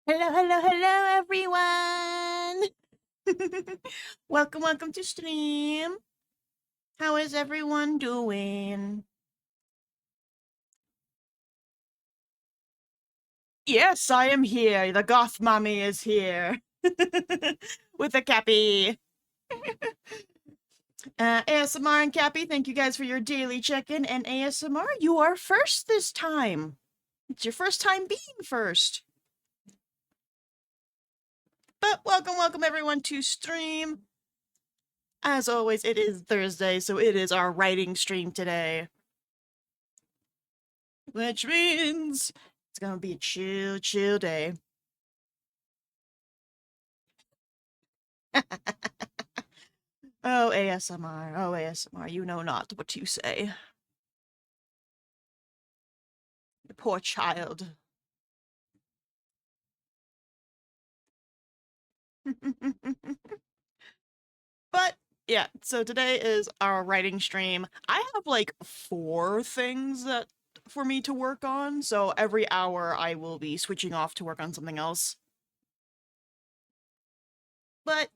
Hello, hello, hello, everyone! welcome to stream. How is everyone doing? Yes, I am here. The goth mommy is here. With a cappy. ASMR and Cappy, thank you guys for your daily check-in. And ASMR, you are first this time. It's your first time being first. But welcome everyone to stream. As always, it is Thursday, so it is our writing stream today. Which means it's gonna be a chill day. Oh, ASMR, you know not what you say. The poor child. But yeah, so today is our writing stream. I have like 4 things that for me to work on, so every hour I will be switching off to work on something else. But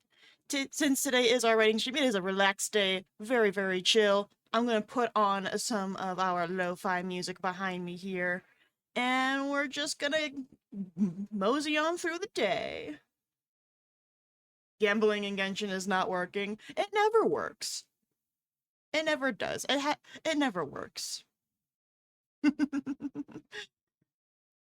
since today is our writing stream, it is a relaxed day, very chill. I'm gonna put on some of our lo-fi music behind me here, and we're just gonna mosey on through the day. Gambling in Genshin is not working. It never works. It never does. It never works.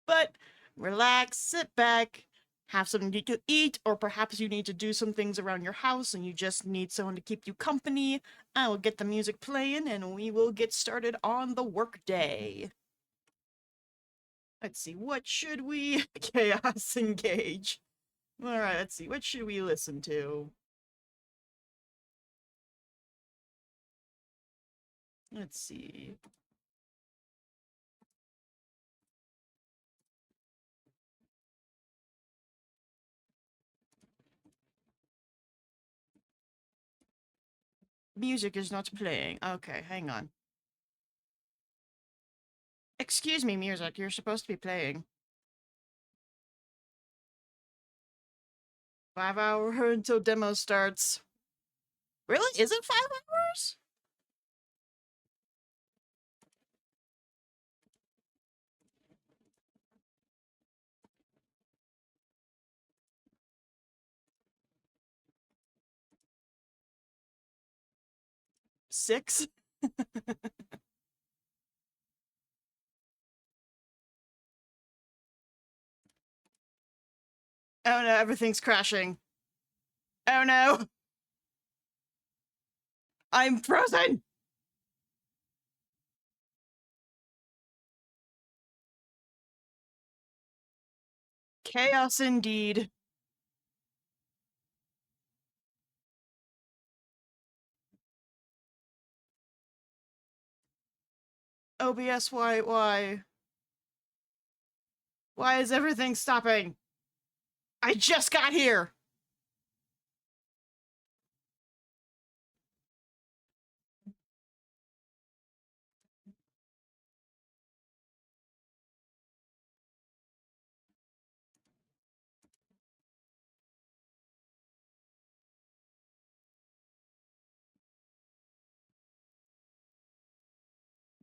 But relax, sit back, have something to eat, or perhaps you need to do some things around your house and you just need someone to keep you company. I will get the music playing and we will get started on the workday. Let's see, what should we... Chaos Engage. Alright, let's see, what should we listen to? Let's see. Music is not playing. Okay, hang on. Excuse me, music, you're supposed to be playing. 5 hours until demo starts. Really? Is it 5 hours? Six? Oh no, everything's crashing. Oh no! I'm frozen! Chaos indeed. OBS, why? Why is everything stopping? I just got here!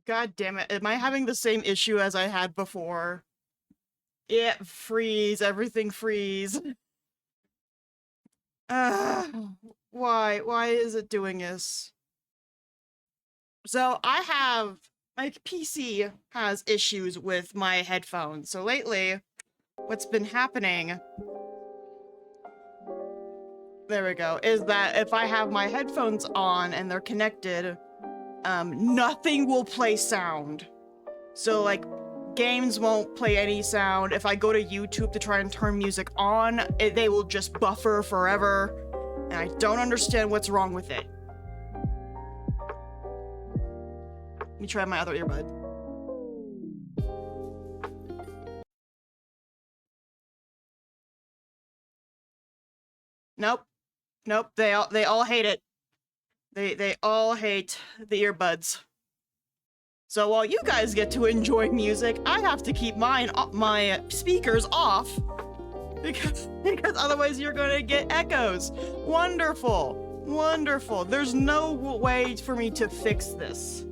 'God damn it, am I having the same issue as I had before? Yeah, freeze, everything freeze. Why? Why is it doing this? So my PC has issues with my headphones. So lately, what's been happening, there we go, is that if I have my headphones on and they're connected, nothing will play sound. So like, games won't play any sound. If I go to YouTube to try and turn music on, they will just buffer forever. And I don't understand what's wrong with it. Let me try my other earbud. Nope. Nope, they all hate it. They all hate the earbuds. So while you guys get to enjoy music, I have to keep my speakers off. because otherwise you're gonna get echoes. Wonderful, wonderful. There's no way for me to fix this.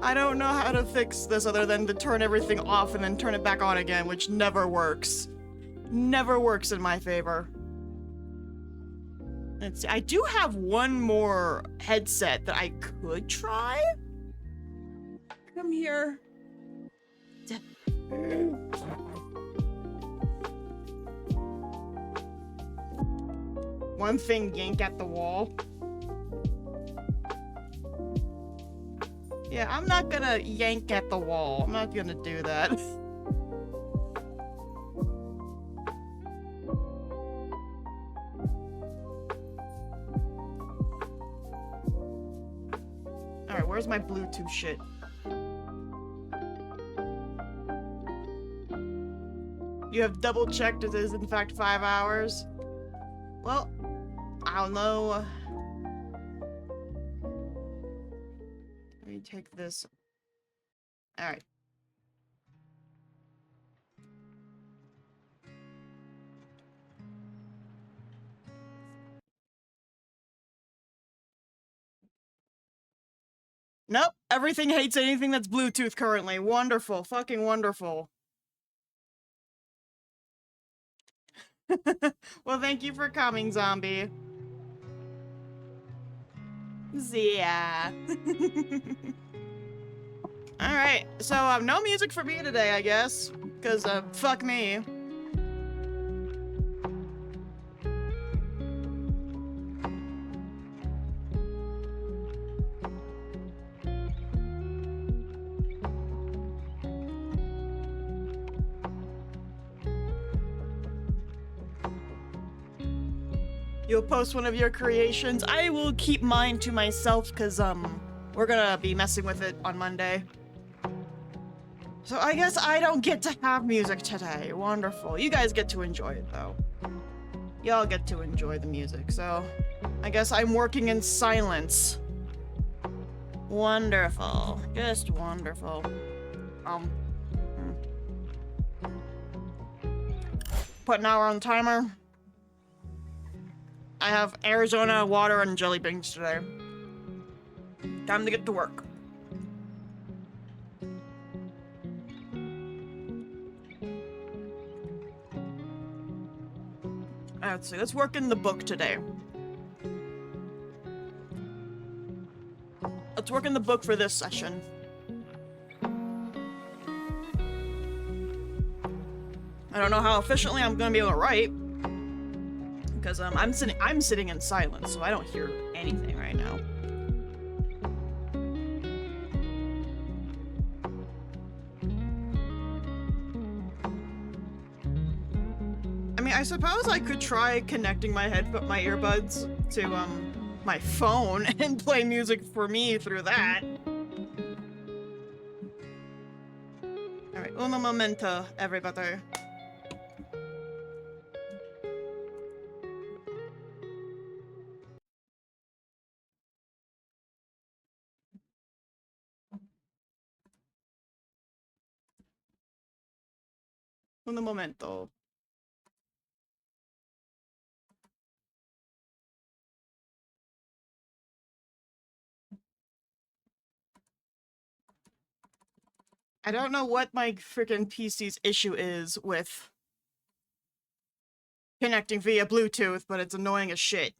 I don't know how to fix this other than to turn everything off and then turn it back on again, which never works. Never works in my favor. Let's see. I do have one more headset that I could try. Come here. One thing, yank at the wall. Yeah, I'm not gonna yank at the wall. I'm not gonna do that. Alright, where's my Bluetooth shit? You have double checked it is in fact 5 hours? Well, I don't know. Let me take this. Alright. Nope, everything hates anything that's Bluetooth currently. Wonderful, fucking wonderful. Well, thank you for coming, zombie. Zia. Alright, so no music for me today, I guess. Because, fuck me. You'll post one of your creations. I will keep mine to myself because, we're gonna be messing with it on Monday. So I guess I don't get to have music today. Wonderful. You guys get to enjoy it, though. Y'all get to enjoy the music, so I guess I'm working in silence. Wonderful. Just wonderful. Put an hour on the timer. I have Arizona water and jelly beans today. Time to get to work. Let's see, let's work in the book today. Let's work in the book for this session. I don't know how efficiently I'm gonna be able to write. Because I'm sitting in silence, so I don't hear anything right now. I mean, I suppose I could try connecting my earbuds to my phone and play music for me through that. All right, uno momento, everybody. Un momento. I don't know what my freaking PC's issue is with connecting via Bluetooth, but it's annoying as shit.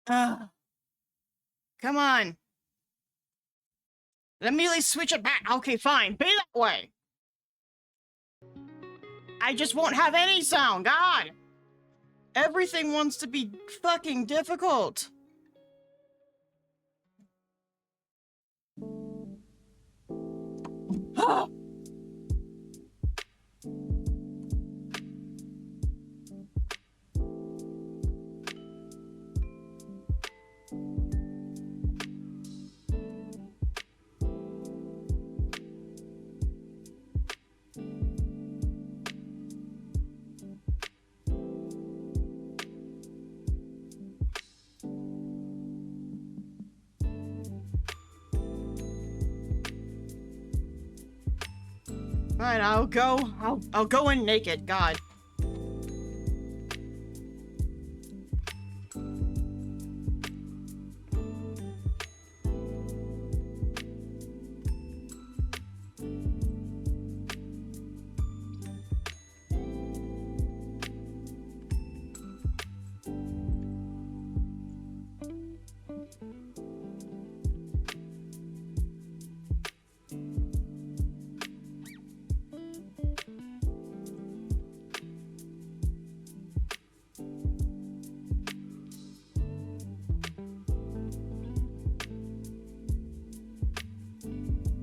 Come on. Immediately switch it back. Okay, fine. Be that way. I just won't have any sound. God. Everything wants to be fucking difficult. Fine, I'll go. I'll go in naked. God.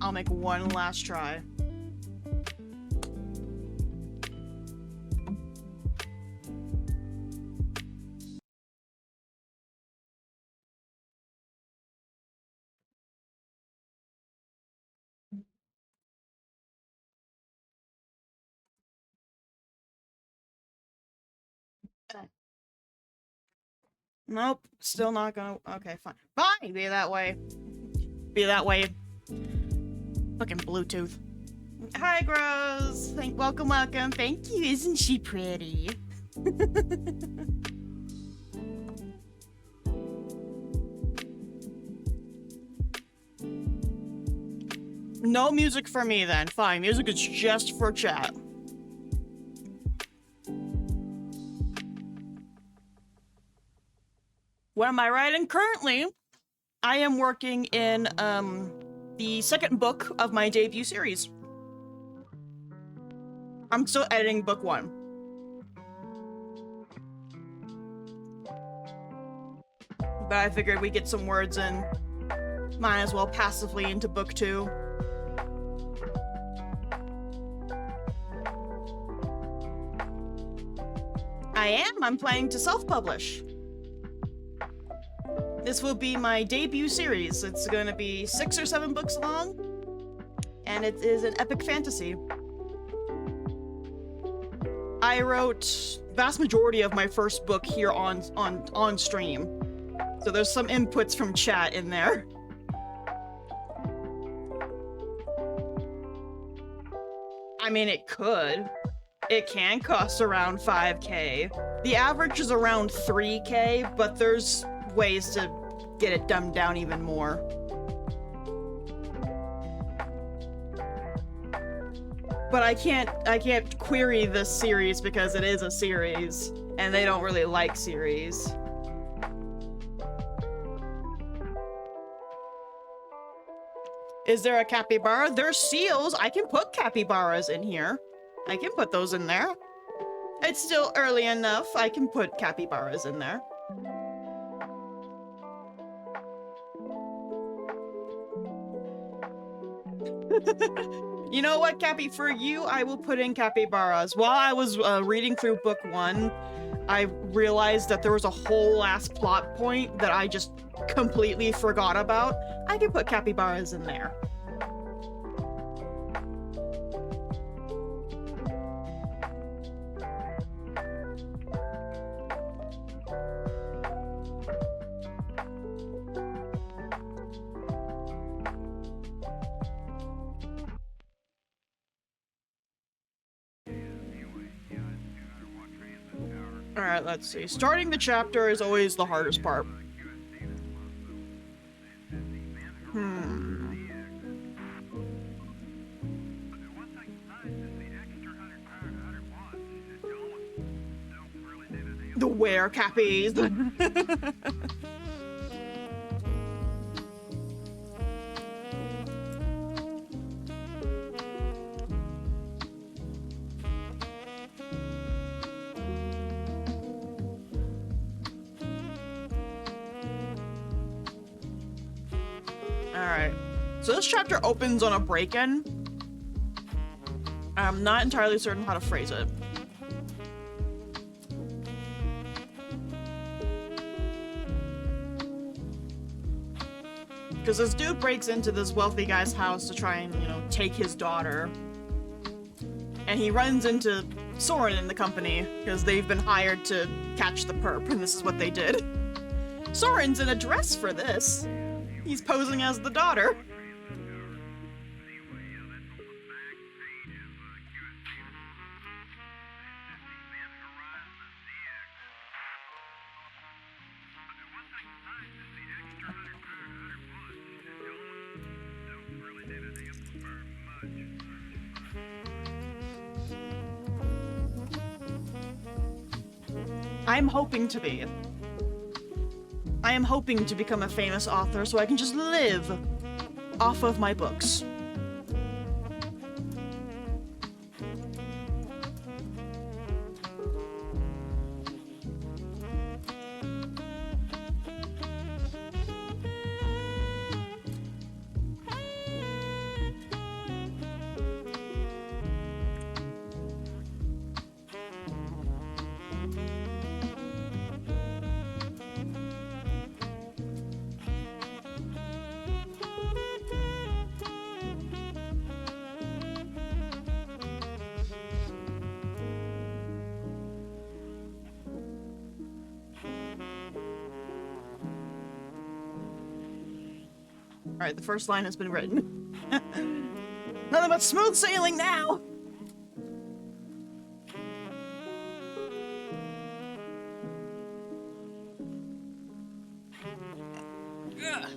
I'll make one last try. Nope, still not gonna. Okay, fine. Fine, be that way. Be that way. Fucking Bluetooth. Hi, Gross. Welcome. Thank you. Isn't she pretty? No music for me then. Fine, music is just for chat. What am I writing? Currently, I am working in the second book of my debut series. I'm still editing book 1. But I figured we'd get some words in. Might as well passively into book 2. I'm planning to self-publish. This will be my debut series. It's going to be 6 or 7 books long, and it is an epic fantasy. I wrote vast majority of my first book here on stream, so there's some inputs from chat in there. I mean, it could. It can cost around 5K. The average is around 3K, but there's ways to get it dumbed down even more. But I can't query this series because it is a series, and they don't really like series. Is there a capybara? There's seals. I can put capybaras in here. I can put those in there. It's still early enough. I can put capybaras in there. You know what, Cappy? For you, I will put in capybaras. While I was reading through book 1, I realized that there was a whole ass plot point that I just completely forgot about. I can put capybaras in there. Alright, let's see. Starting the chapter is always the hardest part. The were cappies. Alright. So this chapter opens on a break-in. I'm not entirely certain how to phrase it. Because this dude breaks into this wealthy guy's house to try and, you know, take his daughter. And he runs into Soren and the company, because they've been hired to catch the perp, and this is what they did. Soren's in a dress for this. He's posing as the daughter. I'm hoping to be. I am hoping to become a famous author so I can just live off of my books. Alright, the first line has been written. Nothing but smooth sailing now! Ugh.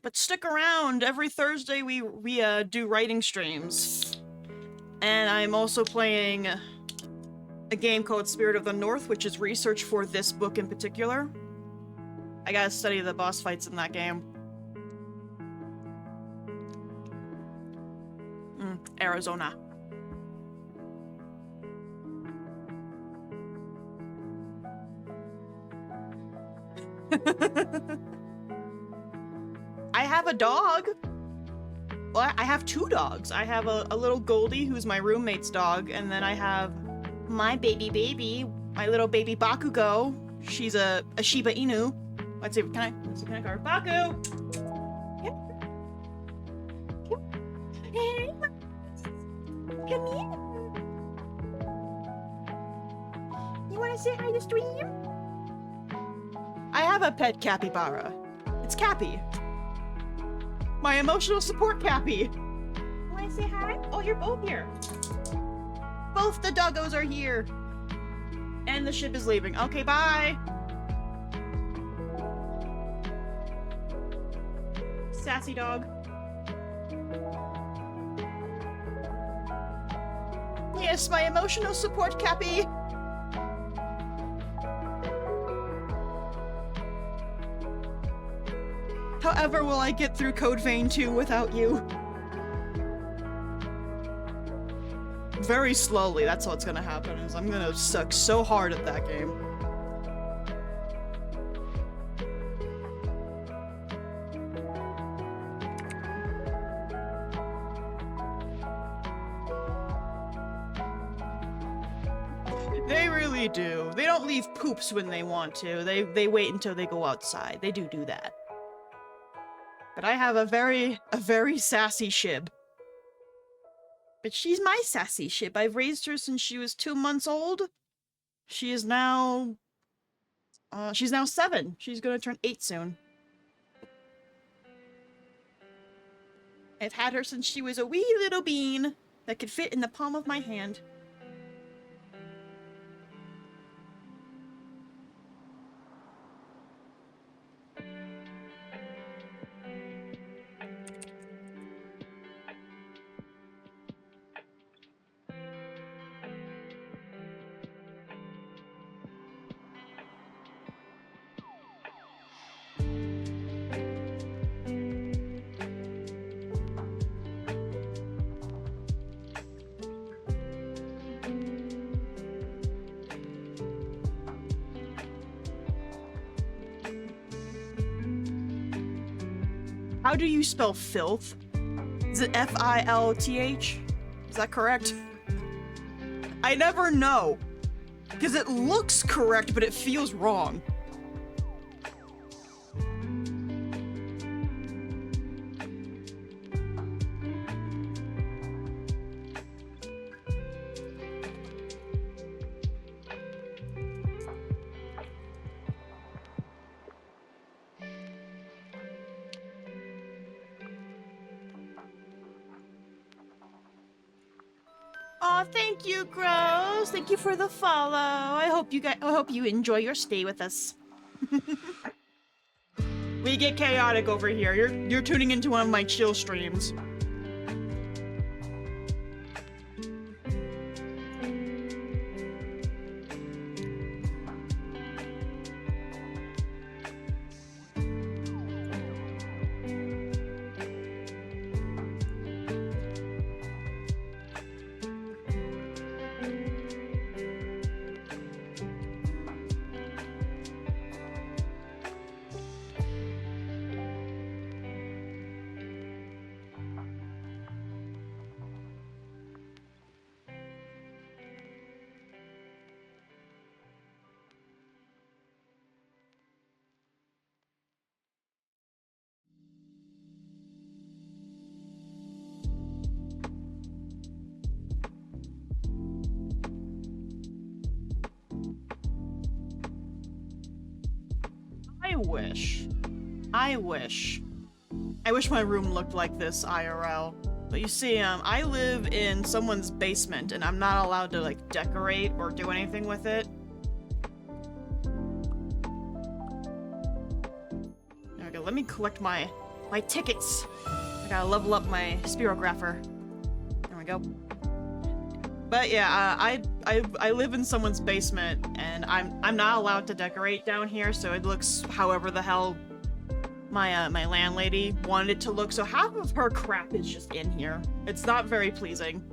But stick around. Every Thursday we do writing streams. And I'm also playing a game called Spirit of the North, which is research for this book in particular. I gotta study the boss fights in that game. Arizona. I have a dog. Well, I have two dogs. I have a little Goldie, who's my roommate's dog, and then I have my baby, my little baby Bakugo. She's a Shiba Inu. Let's see, can I card Baku? Yep. Hey, come here. You wanna say hi to stream? I have a pet capybara. It's Cappy. My emotional support Cappy. Wanna say hi? Oh, you're both here. Both the doggos are here. And the ship is leaving. Okay, bye. Sassy dog. Yes, my emotional support Cappy. However will I get through Code Vein 2 without you? Very slowly, that's what's gonna happen, is I'm gonna suck so hard at that game. They really do. They don't leave poops when they want to. They wait until they go outside. They do that. But I have a very sassy Shib. But she's my sassy Shib. I've raised her since she was 2 months old. She is now... she's now 7. She's gonna turn 8 soon. I've had her since she was a wee little bean that could fit in the palm of my hand. How do you spell filth? Is it F-I-L-T-H? Is that correct? I never know. Because it looks correct, but it feels wrong. Aw, thank you, Gross. Thank you for the follow. I hope you enjoy your stay with us. We get chaotic over here. You're tuning into one of my chill streams. wish. I wish my room looked like this IRL. But you see, I live in someone's basement and I'm not allowed to like decorate or do anything with it. There we go. Let me collect my tickets. I gotta level up my spirographer. There we go. But yeah, I live in someone's basement and I'm not allowed to decorate down here, so it looks however the hell my landlady wanted it to look. So half of her crap is just in here. It's not very pleasing.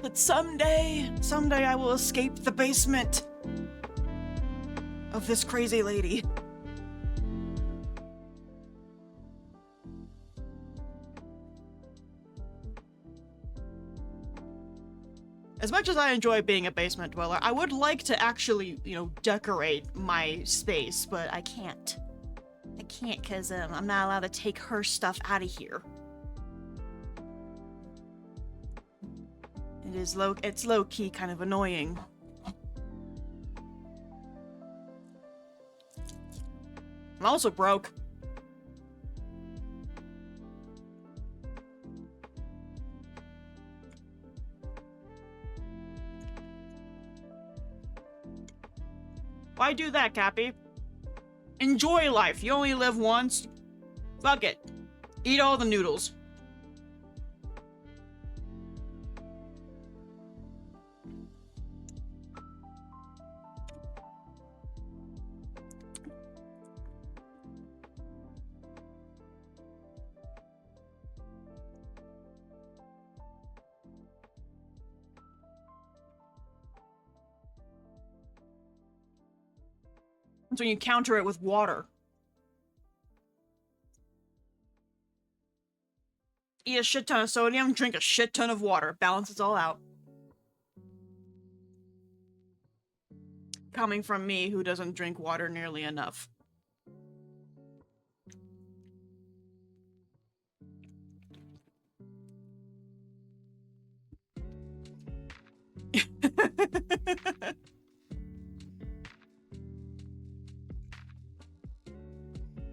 But someday I will escape the basement of this crazy lady. As much as I enjoy being a basement dweller, I would like to actually, you know, decorate my space, but I can't. I can't because I'm not allowed to take her stuff out of here. It's low-key kind of annoying. I'm also broke. Why do that, Cappy? Enjoy life. You only live once. Fuck it. Eat all the noodles. So you counter it with water. Eat a shit ton of sodium, drink a shit ton of water. Balances all out. Coming from me, who doesn't drink water nearly enough.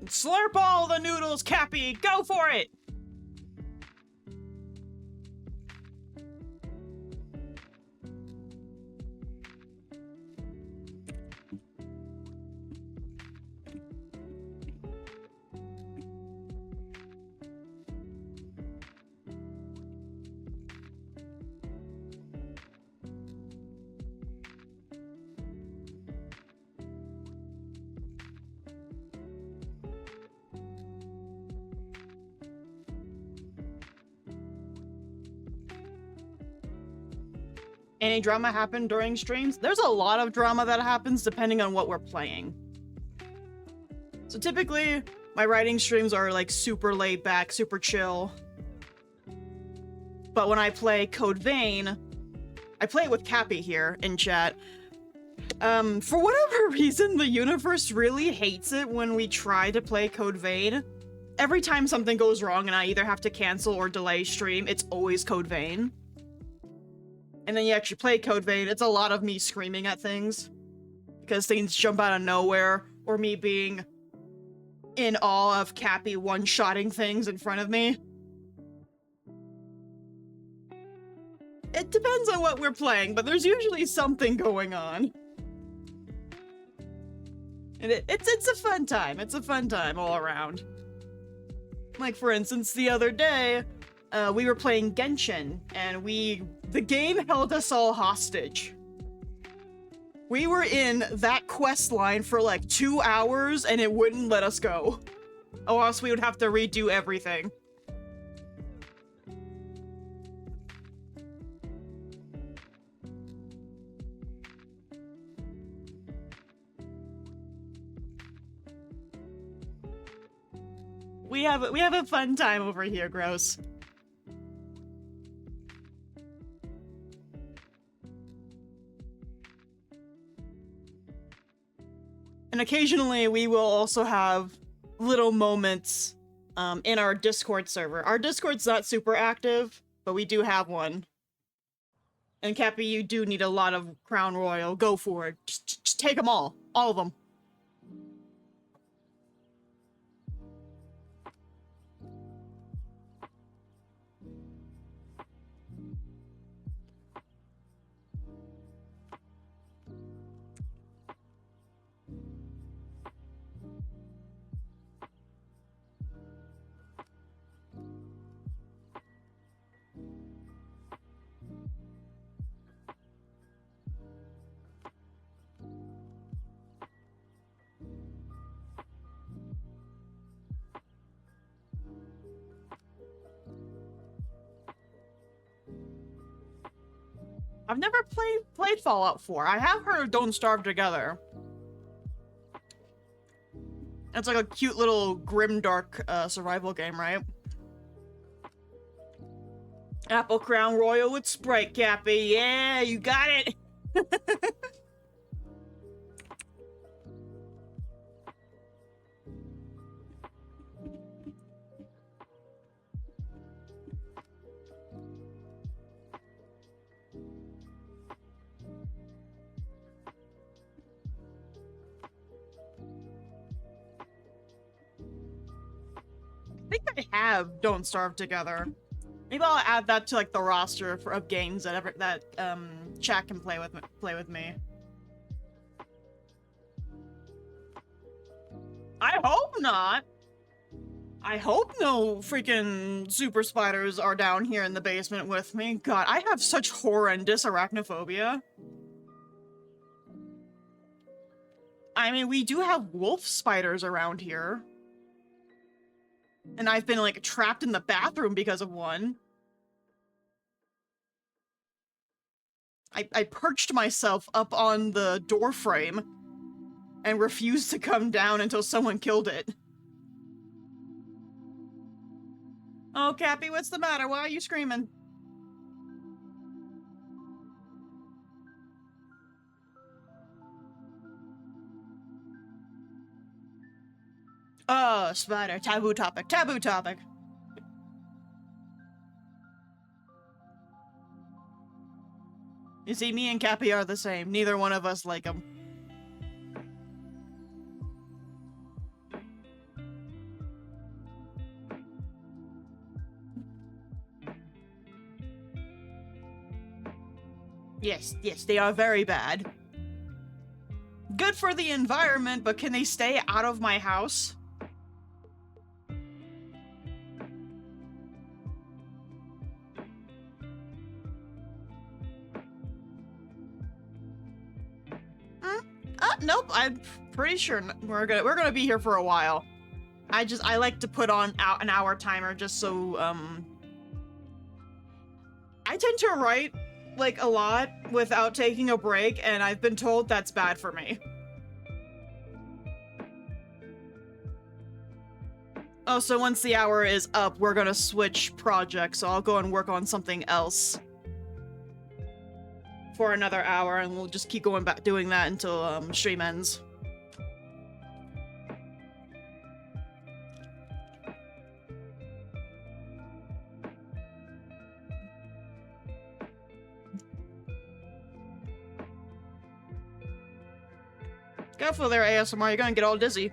Slurp all the noodles, Cappy! Go for it! Any drama happen during streams? There's a lot of drama that happens depending on what we're playing. So typically, my writing streams are like super laid back, super chill. But when I play Code Vein, I play it with Cappy here in chat. For whatever reason, the universe really hates it when we try to play Code Vein. Every time something goes wrong and I either have to cancel or delay stream, it's always Code Vein. And then you actually play Code Vein, it's a lot of me screaming at things. Because things jump out of nowhere, or me being in awe of Cappy one-shotting things in front of me. It depends on what we're playing, but there's usually something going on. And it's a fun time. It's a fun time all around. Like, for instance, the other day, we were playing Genshin, and the game held us all hostage. We were in that quest line for like 2 hours, and it wouldn't let us go. Or else we would have to redo everything. We have a fun time over here, Gross. And occasionally we will also have little moments in our Discord server. Our Discord's not super active, but we do have one. And Cappy, you do need a lot of Crown Royal. Go for it. Just take them all. All of them. I've never played Fallout 4. I have heard of Don't Starve Together. It's like a cute little grimdark survival game, right? Apple Crown Royal with Sprite, Cappy. Yeah, you got it. I think I have Don't Starve Together. Maybe I'll add that to like the roster of games that chat can play with me. I hope not. I hope no freaking super spiders are down here in the basement with me. God, I have such horrendous arachnophobia. I mean, we do have wolf spiders around here. And I've been, like, trapped in the bathroom because of one. I perched myself up on the door frame and refused to come down until someone killed it. Oh, Cappy, what's the matter? Why are you screaming? Oh, spider. Taboo topic. Taboo topic. You see, me and Cappy are the same. Neither one of us like them. Yes, they are very bad. Good for the environment, but can they stay out of my house? Nope, I'm pretty sure we're gonna be here for a while. I like to put on an hour timer just so, I tend to write, like, a lot without taking a break, and I've been told that's bad for me. Oh, so once the hour is up, we're gonna switch projects, so I'll go and work on something else for another hour, and we'll just keep going back doing that until stream ends. Careful there, ASMR, you're gonna get all dizzy.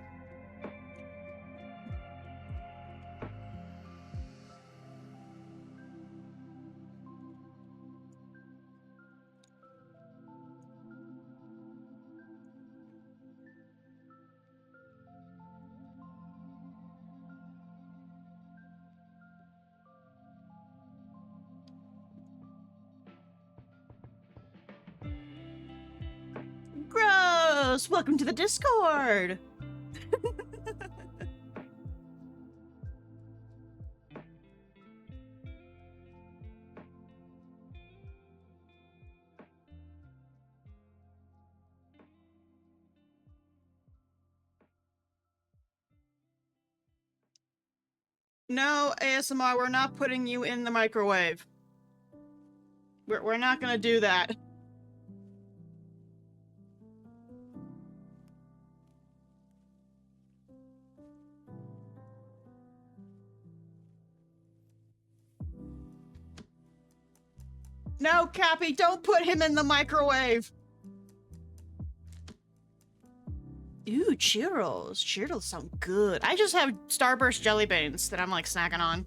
Gross! Welcome to the Discord! No, ASMR, we're not putting you in the microwave. We're not gonna do that. No, Cappy, don't put him in the microwave! Ooh, Cheerios. Cheerios sound good. I just have Starburst jelly beans that I'm like snacking on.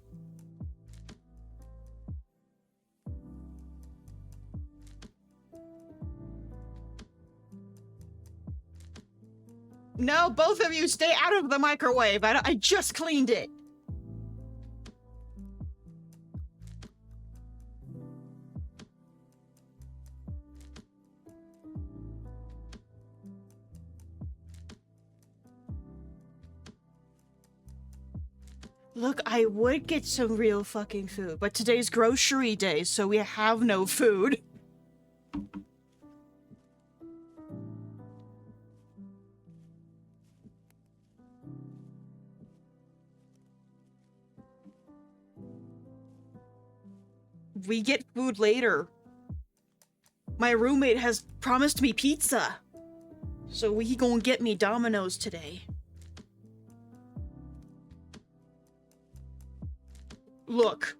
No, both of you stay out of the microwave. I just cleaned it. Look, I would get some real fucking food, but today's grocery day, so we have no food. We get food later. My roommate has promised me pizza, so he gonna get me Domino's today. Look,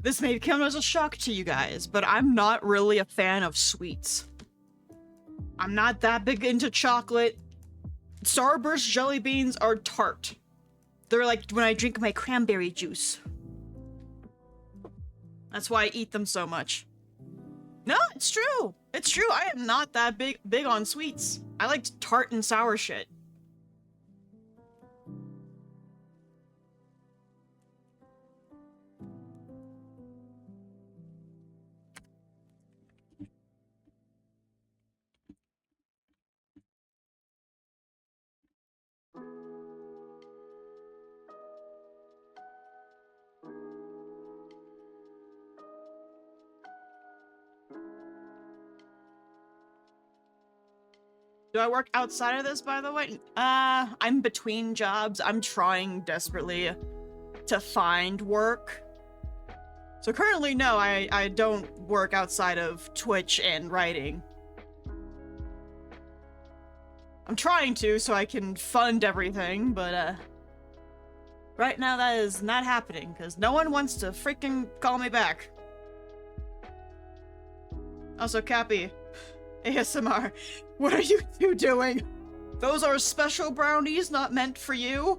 this may come as a shock to you guys, but I'm not really a fan of sweets. I'm not that big into chocolate. Starburst jelly beans are tart. They're like when I drink my cranberry juice. That's why I eat them so much. No, it's true. It's true. I am not that big on sweets. I like tart and sour shit. Do I work outside of this, by the way? I'm between jobs. I'm trying desperately to find work. So currently, no, I don't work outside of Twitch and writing. I'm trying to so I can fund everything, but right now that is not happening because no one wants to freaking call me back. Also, Cappy, ASMR, what are you two doing? Those are special brownies not meant for you.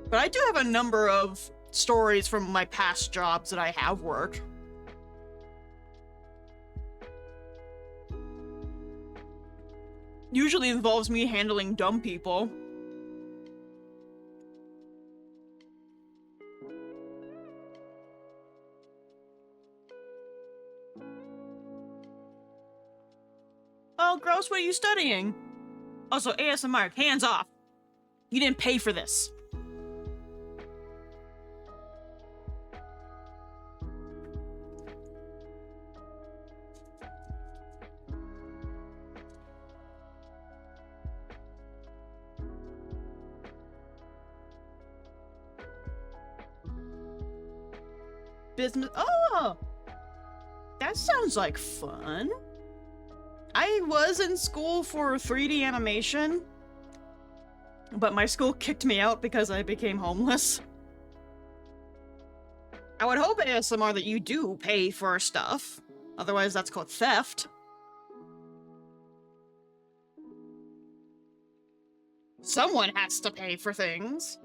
But I do have a number of stories from my past jobs that I have worked. Usually involves me handling dumb people. Oh, gross, what are you studying? Also, ASMR, hands off. You didn't pay for this. Business. Oh! That sounds like fun. I was in school for 3D animation, but my school kicked me out because I became homeless. I would hope, ASMR, that you do pay for stuff. Otherwise, that's called theft. Someone has to pay for things.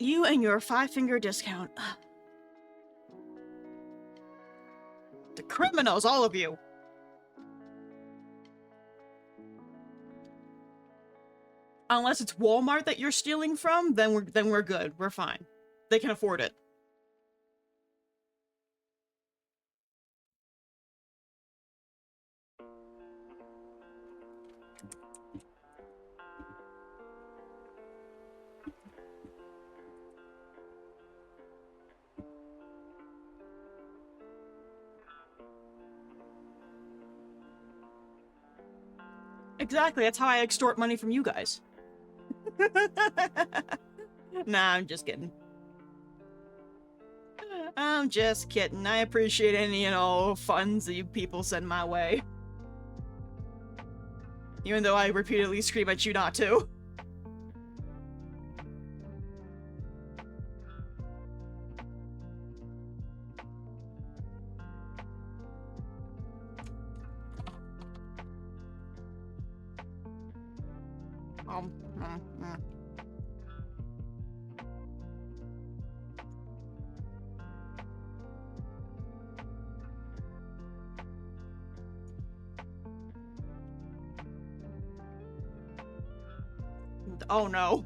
You and your 5-finger discount. The criminals, all of you. Unless it's Walmart that you're stealing from, then we're good. We're fine. They can afford it. Exactly, that's how I extort money from you guys. Nah, I'm just kidding. I'm just kidding. I appreciate any and all funds that you people send my way. Even though I repeatedly scream at you not to. Mm. Oh no.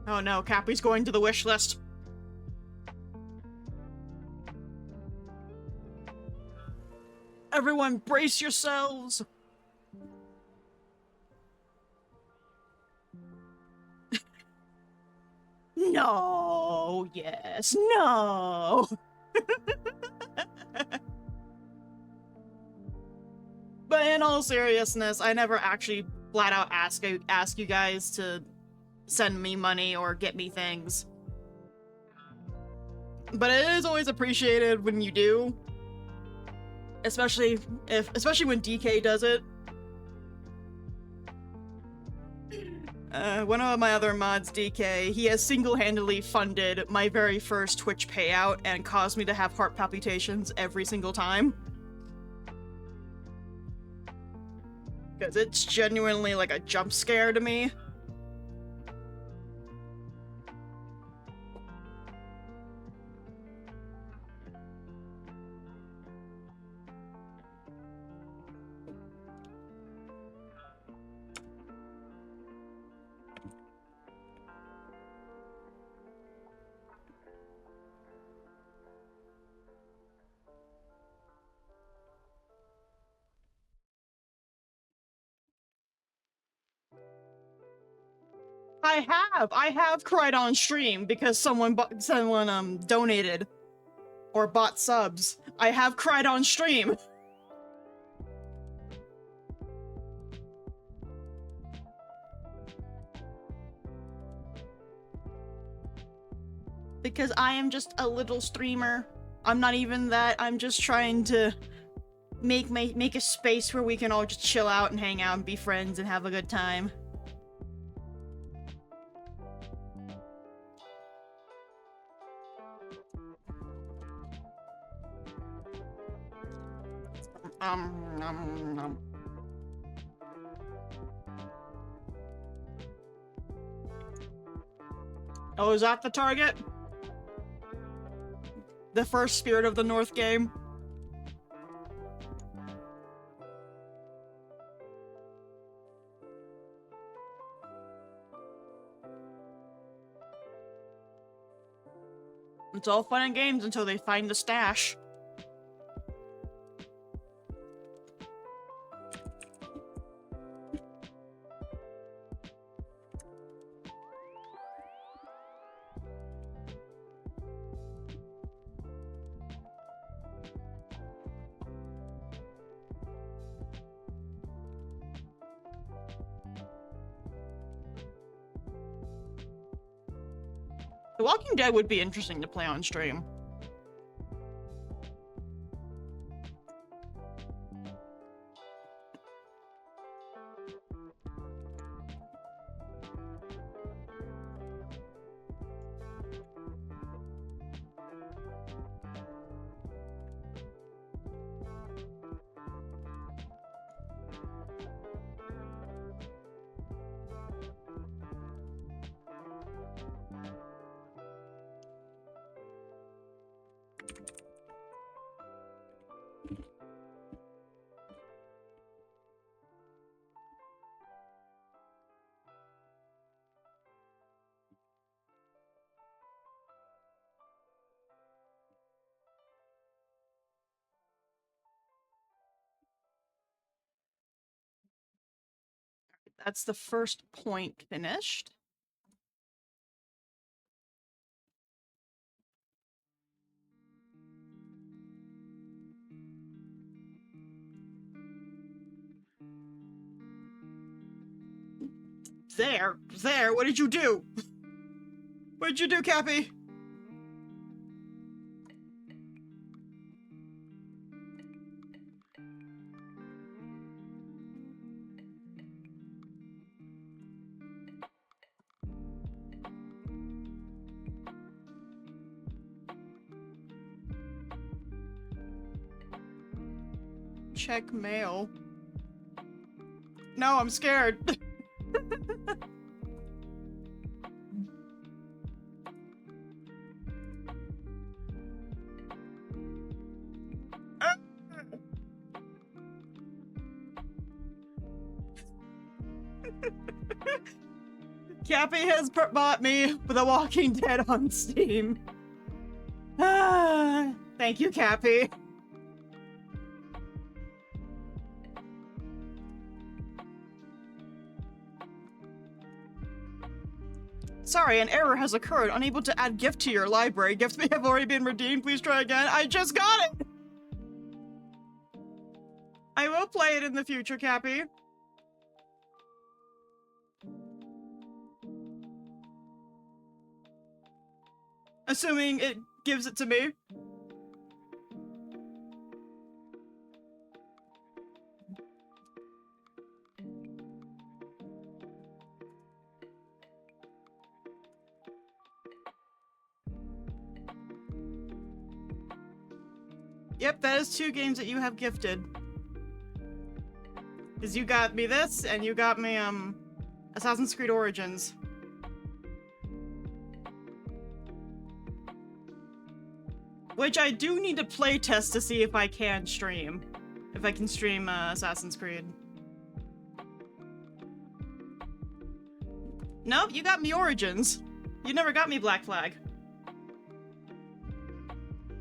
Oh no, Cappy's going to the wish list. Everyone brace yourselves! No, yes, no! But in all seriousness, I never actually flat out ask you guys to send me money or get me things. But it is always appreciated when you do. Especially when DK does it. One of my other mods, DK, he has single-handedly funded my very first Twitch payout and caused me to have heart palpitations every single time. Because it's genuinely like a jump scare to me. I have cried on stream because someone donated or bought subs. I have cried on stream. Because I am just a little streamer. I'm not even that. I'm just trying to make a space where we can all just chill out and hang out and be friends and have a good time. Oh, is that the target? The first Spirit of the North game? It's all fun and games until they find the stash. The Walking Dead would be interesting to play on stream. That's the first point finished. There, what did you do? What did you do, Cappy? Check mail. No, I'm scared. Cappy has bought me The Walking Dead on Steam. Thank you, Cappy. Sorry, an error has occurred. Unable to add gift to your library. Gifts may have already been redeemed. Please try again. I just got it! I will play it in the future, Cappy. Assuming it gives it to me. Yep, that is 2 games that you have gifted. Because you got me this, and you got me, Assassin's Creed Origins. Which I do need to play test to see if I can stream. If I can stream, Assassin's Creed. Nope, you got me Origins. You never got me Black Flag.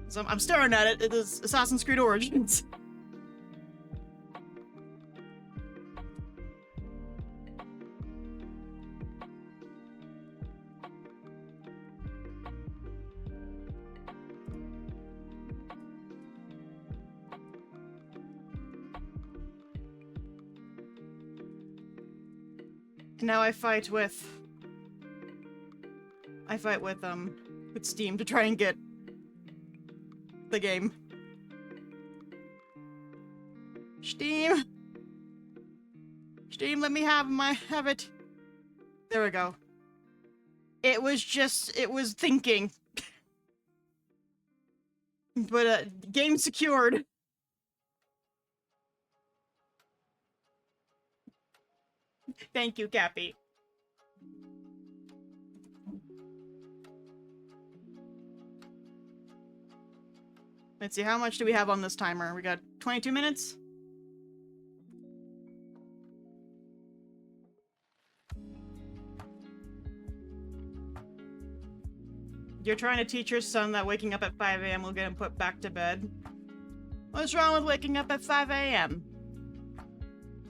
So I'm staring at it. It is Assassin's Creed Origins. Now I fight with Steam to try and get the game. Steam, let me have it. There we go. It was thinking. But, game secured. Thank you, Cappy. Let's see, how much do we have on this timer? We got 22 minutes? You're trying to teach your son that waking up at 5 a.m. will get him put back to bed? What's wrong with waking up at 5 a.m.?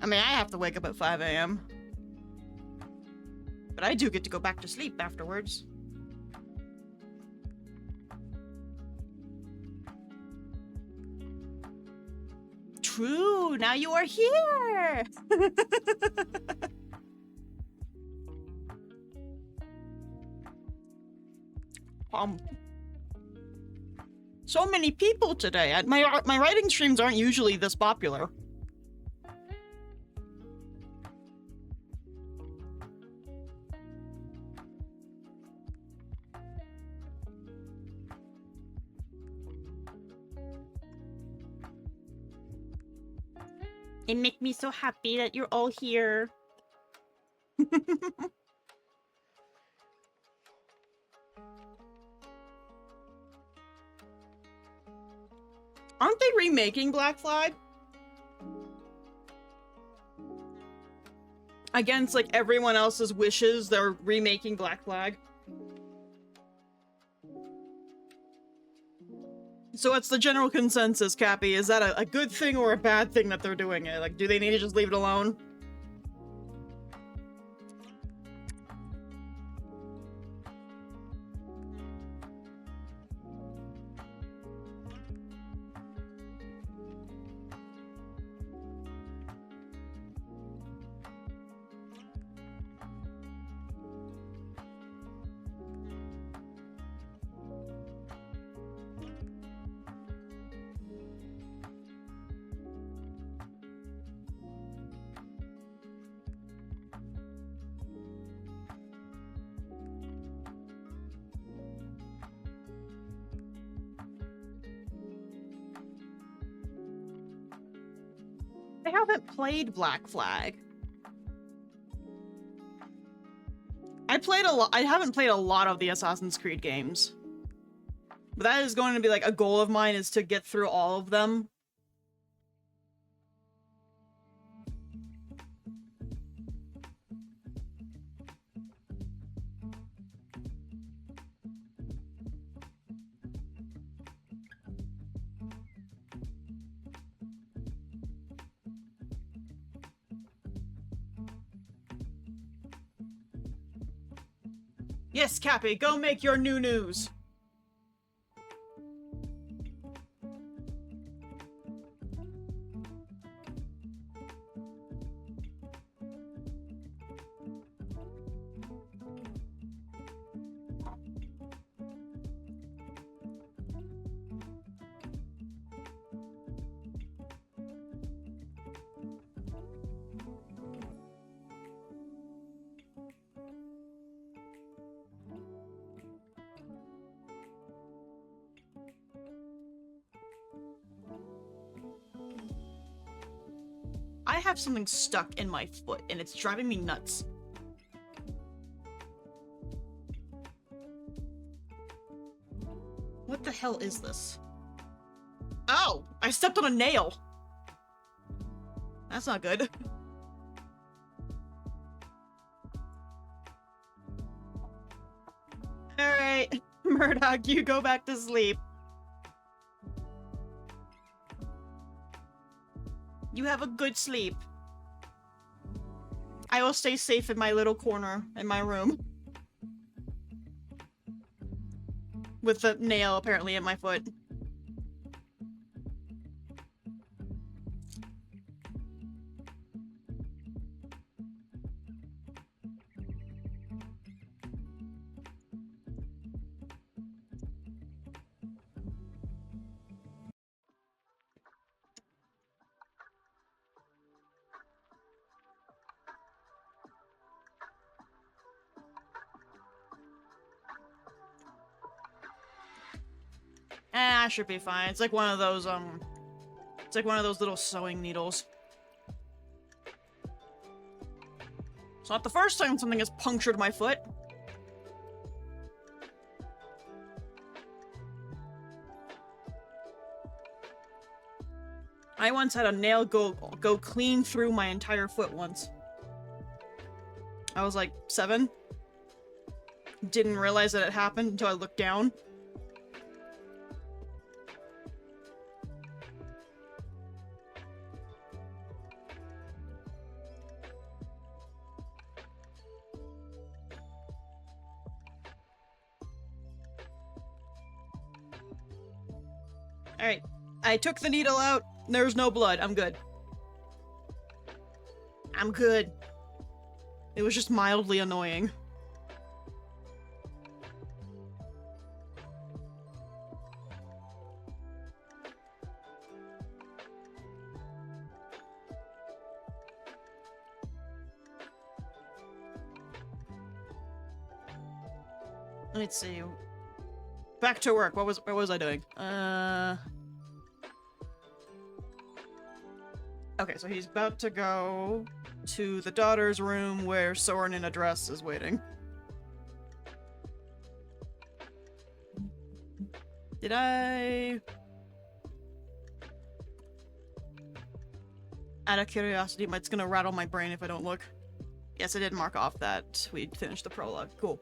I mean, I have to wake up at 5 a.m. But I do get to go back to sleep afterwards. True, now you are here! So many people today. My writing streams aren't usually this popular. It makes me so happy that you're all here. Aren't they remaking Black Flag? Against, like, everyone else's wishes, they're remaking Black Flag. So what's the general consensus, Cappy? Is that a good thing or a bad thing that they're doing it? Like, do they need to just leave it alone? I haven't played Black Flag. I haven't played a lot of the Assassin's Creed games. But that is going to be like a goal of mine, is to get through all of them. Yes, Cappy, go make your new news. I have something stuck in my foot, and it's driving me nuts. What the hell is this? Oh! I stepped on a nail! That's not good. Alright, Murdoch, you go back to sleep. You have a good sleep. I will stay safe in my little corner in my room. With the nail apparently in my foot. I should be fine. It's like one of those, it's like one of those little sewing needles. It's not the first time something has punctured my foot. I once had a nail go clean through my entire foot once. I was like 7. Didn't realize that it happened until I looked down. Alright. I took the needle out. There's no blood. I'm good. I'm good. It was just mildly annoying. Let's see. Back to work. What was I doing? Okay, so he's about to go to the daughter's room where Soren in a dress is waiting. Did I... Out of curiosity, it's gonna rattle my brain if I don't look. Yes, I did mark off that we finished the prologue. Cool.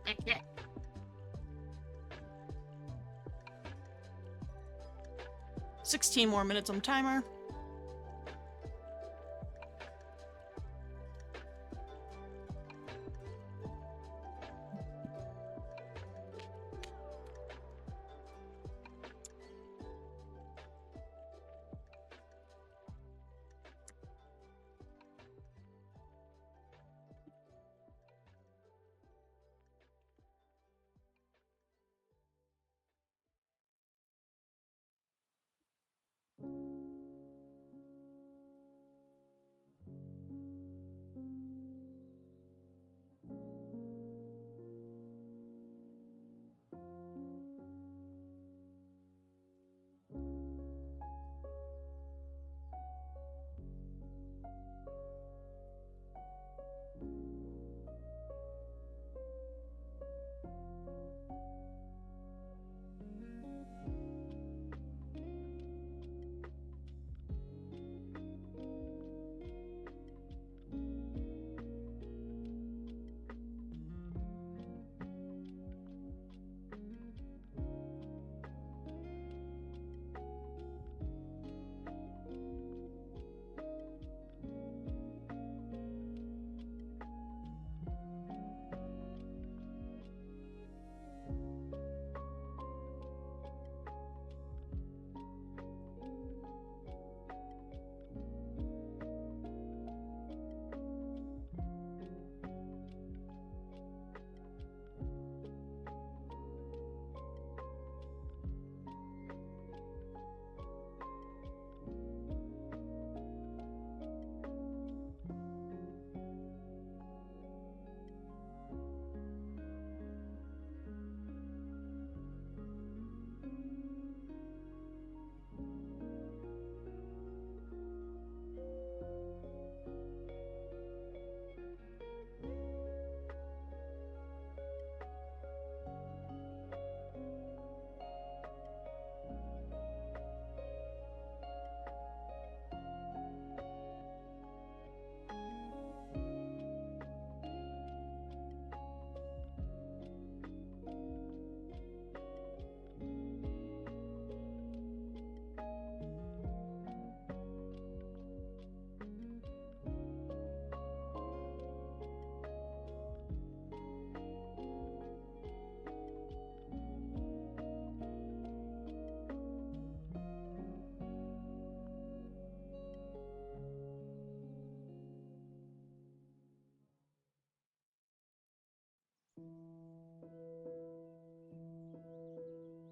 Okay. 16 more minutes on timer.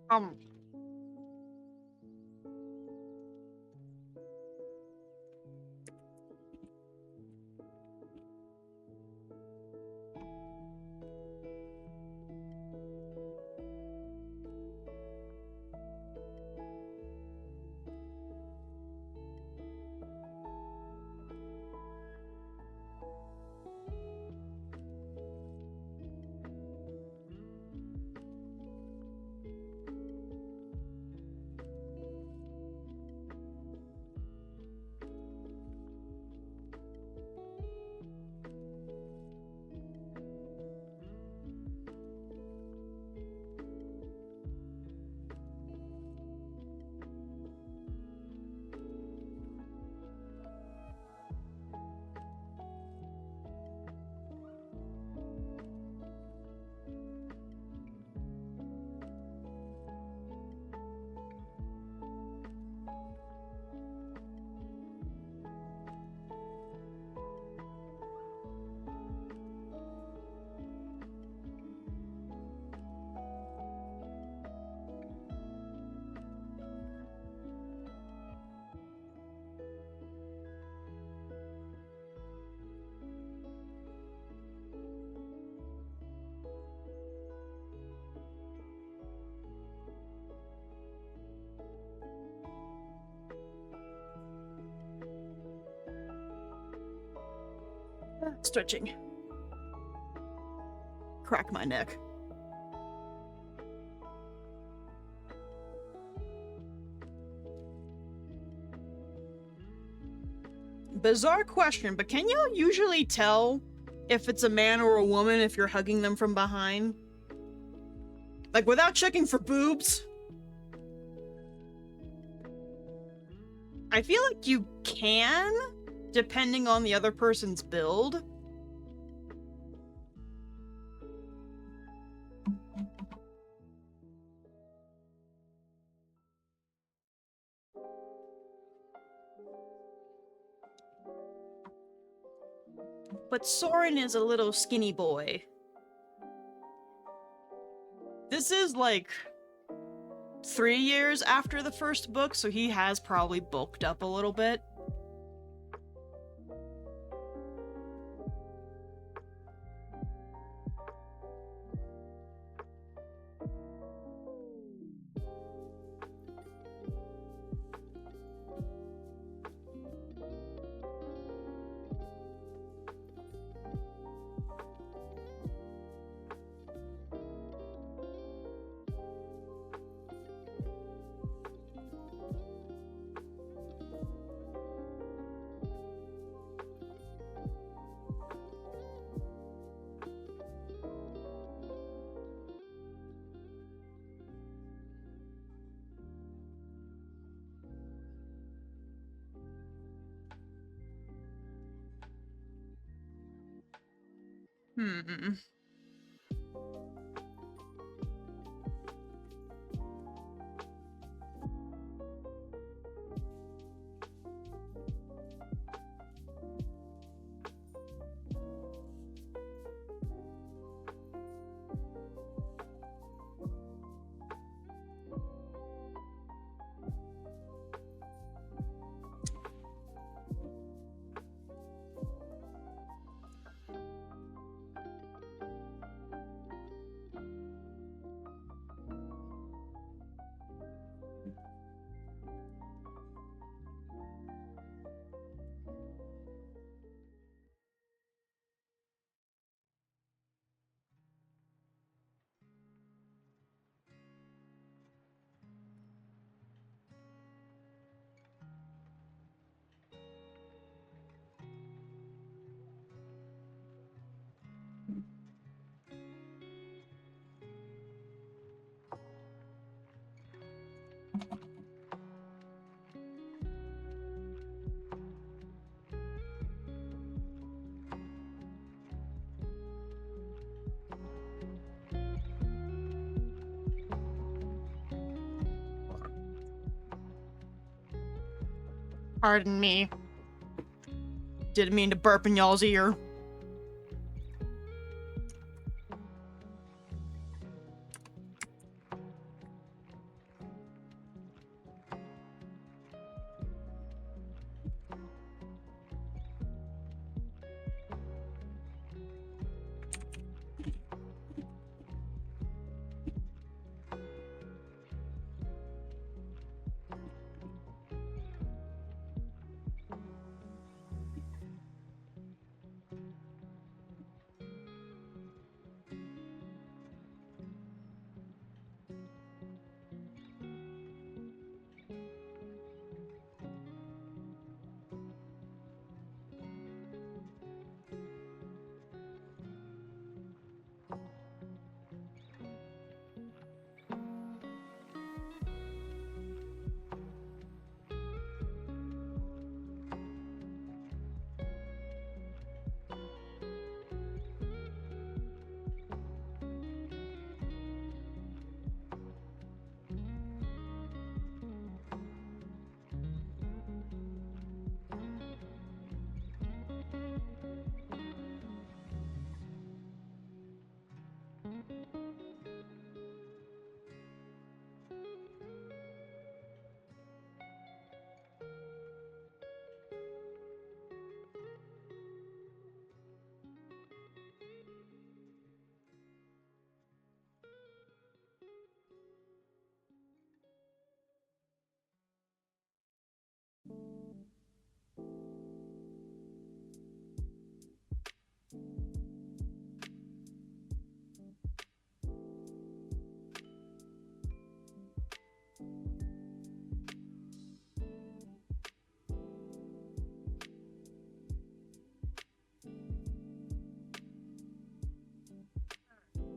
Um. Stretching. Crack my neck. Bizarre question, but can you usually tell if it's a man or a woman if you're hugging them from behind? Like, without checking for boobs? I feel like you can, depending on the other person's build. But Soren is a little skinny boy. This is like 3 years after the first book, so he has probably bulked up a little bit. Pardon me. Didn't mean to burp in y'all's ear.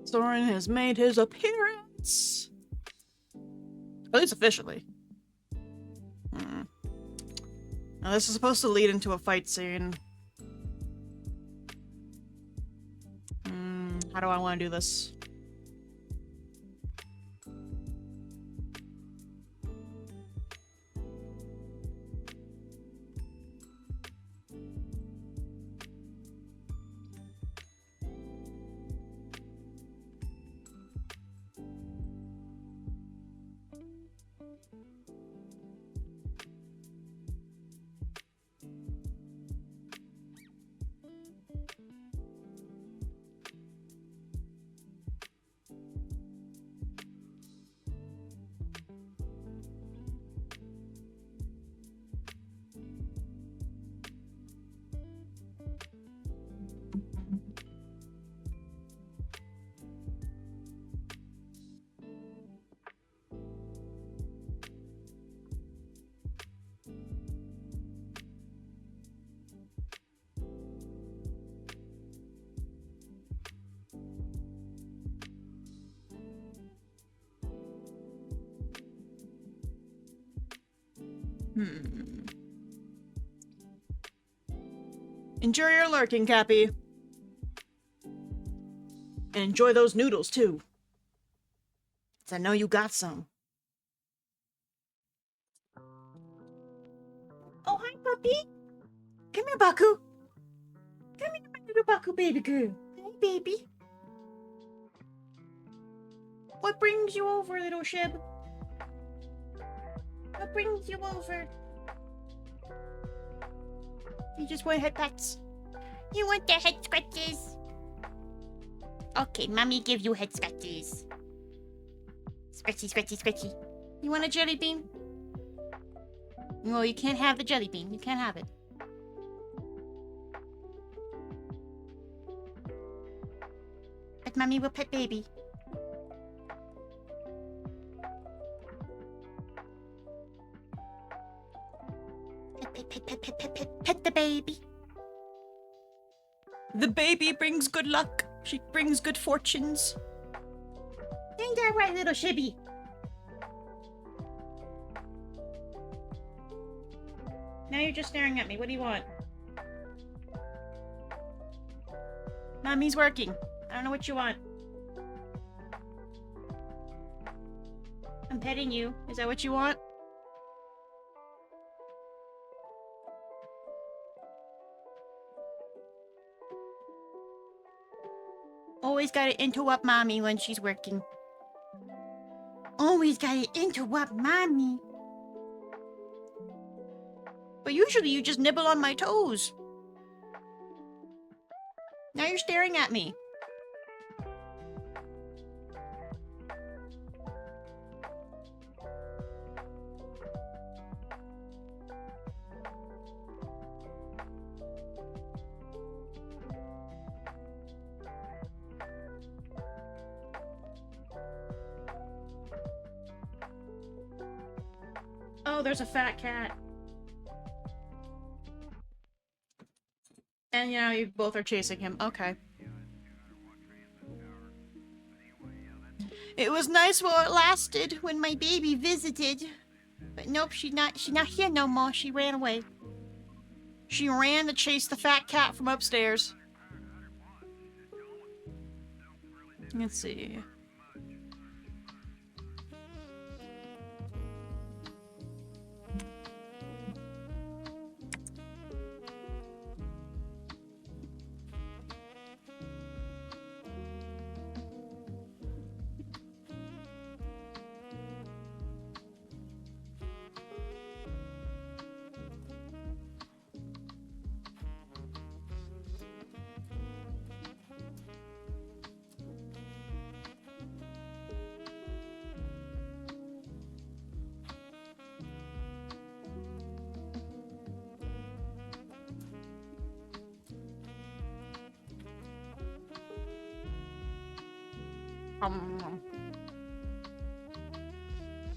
Soren has made his appearance. At least officially. Now this is supposed to lead into a fight scene. How do I want to do this? Enjoy your lurking, Cappy. And enjoy those noodles, too. 'Cause I know you got some. Oh, hi, puppy. Come here, Baku. Come here, my little Baku baby girl. Hi, baby. What brings you over, little Shib? What brings you over? You just want head pats? You want the head scratches? Okay, mommy give you head scratches. Scratchy, scratchy, scratchy. You want a jelly bean? No, you can't have the jelly bean. You can't have it. But mommy will pet baby. Pet the baby. The baby brings good luck. She brings good fortunes. Ain't that right, little Shibby? Now you're just staring at me. What do you want? Mommy's working. I don't know what you want. I'm petting you. Is that what you want? Always gotta interrupt mommy when she's working. Always gotta interrupt mommy. But usually you just nibble on my toes. Now you're staring at me. Oh, there's a fat cat. And you know, you both are chasing him. Okay. It was nice while it lasted when my baby visited. But nope, she's not here no more. She ran away. She ran to chase the fat cat from upstairs. Let's see.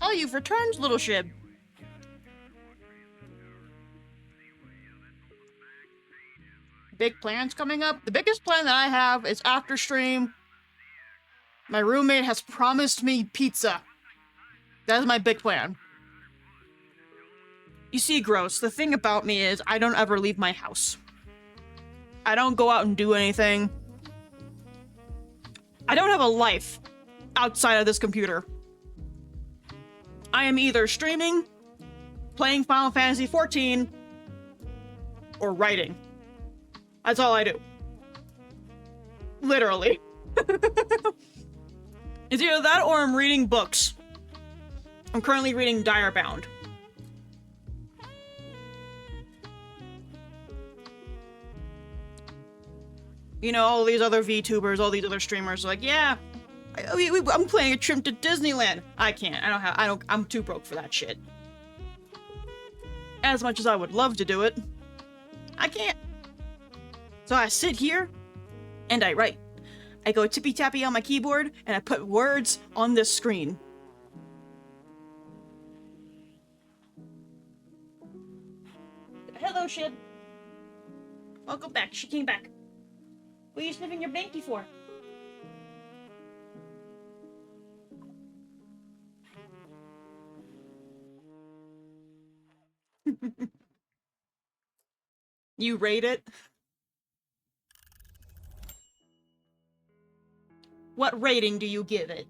Oh, you've returned, little Shib. Big plans coming up. The biggest plan that I have is after stream. My roommate has promised me pizza. That is my big plan. You see, Gross, the thing about me is I don't ever leave my house. I don't go out and do anything. I don't have a life outside of this computer. I am either streaming, playing Final Fantasy XIV, or writing. That's all I do. Literally. It's either that or I'm reading books. I'm currently reading Direbound. You know, all these other VTubers, all these other streamers are like, yeah, I'm playing a trip to Disneyland. I can't. I'm too broke for that shit. As much as I would love to do it, I can't. So I sit here and I write. I go tippy-tappy on my keyboard and I put words on this screen. Hello, Shib. Welcome back. She came back. What are you sniffing your banky for? You rate it? What rating do you give it?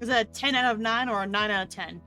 Is that a 10 out of 9 or a 9 out of 10?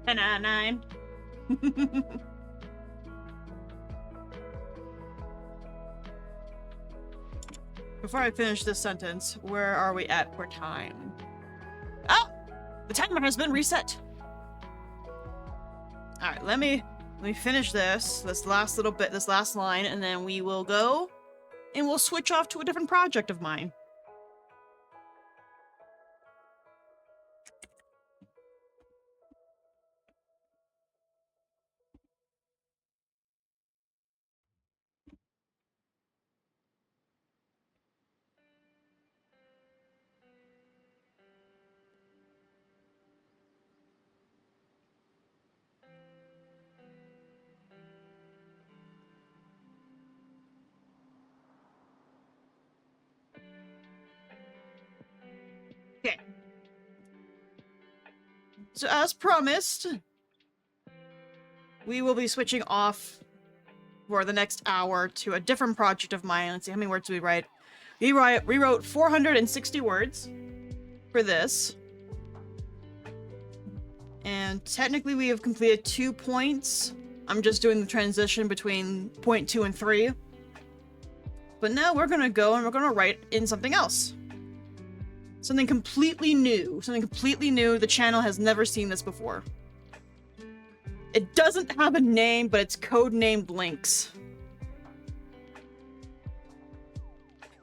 Ten out of 9. Before I finish this sentence, where are we at for time? Oh! The timer has been reset. Alright, let me finish this last little bit, this last line, and then we will go and we'll switch off to a different project of mine. Okay. So as promised, we will be switching off for the next hour to a different project of mine. Let's see, how many words do we write? We wrote 460 words for this. And technically we have completed 2 points. I'm just doing the transition between point 2 and 3. But now we're gonna go and we're gonna write in something else. Something completely new. Something completely new. The channel has never seen this before. It doesn't have a name, but it's codenamed Lynx.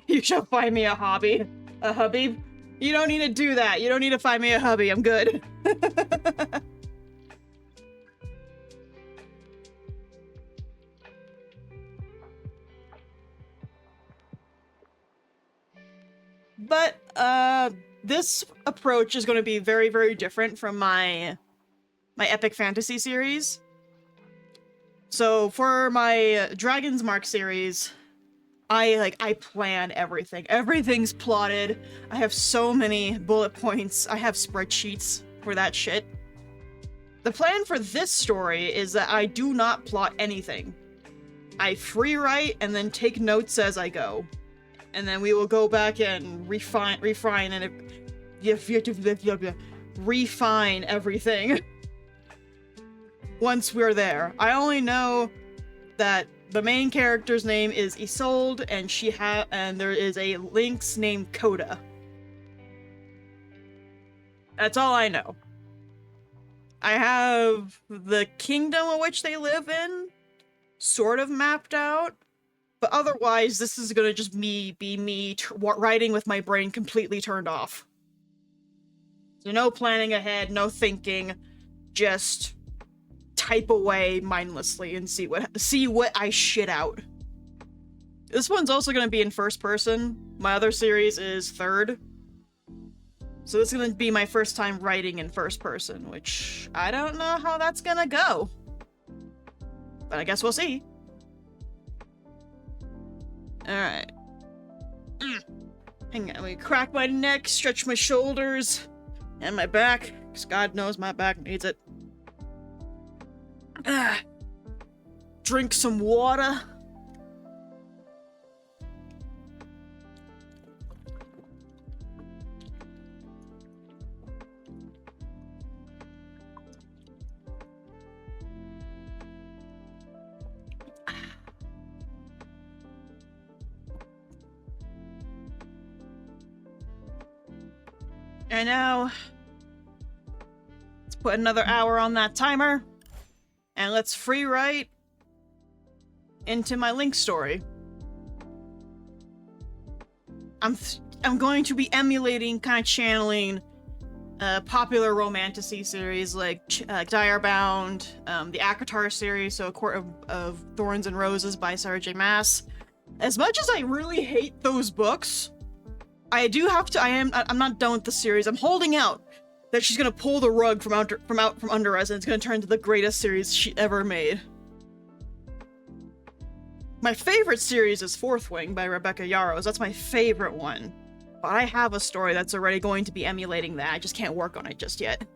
You shall find me a hobby. A hubby. You don't need to do that. You don't need to find me a hubby. I'm good. But, this approach is going to be very, very different from my epic fantasy series. So for my Dragon's Mark series, I plan everything. Everything's plotted. I have so many bullet points. I have spreadsheets for that shit. The plan for this story is that I do not plot anything. I free write and then take notes as I go. And then we will go back and refine everything once we're there. I only know that the main character's name is Isolde, and there is a lynx named Coda. That's all I know. I have the kingdom in which they live in sort of mapped out, but otherwise this is gonna just be me writing with my brain completely turned off. So no planning ahead, no thinking, just type away mindlessly and see what I shit out. This one's also going to be in first person. My other series is third. So this is going to be my first time writing in first person, which I don't know how that's going to go. But I guess we'll see. Alright. Hang on, let me crack my neck, stretch my shoulders, and my back, because God knows my back needs it. Drink some water. And now, let's put another hour on that timer. And let's free write into my Link story. I'm going to be emulating, kind of channeling popular romantasy series like Direbound, the ACOTAR series, so A Court of Thorns and Roses by Sarah J. Maas. As much as I really hate those books, I do have to. I'm not done with the series. I'm holding out that she's gonna pull the rug from under us, and it's gonna turn into the greatest series she ever made. My favorite series is Fourth Wing by Rebecca Yarros. That's my favorite one. But I have a story that's already going to be emulating that. I just can't work on it just yet.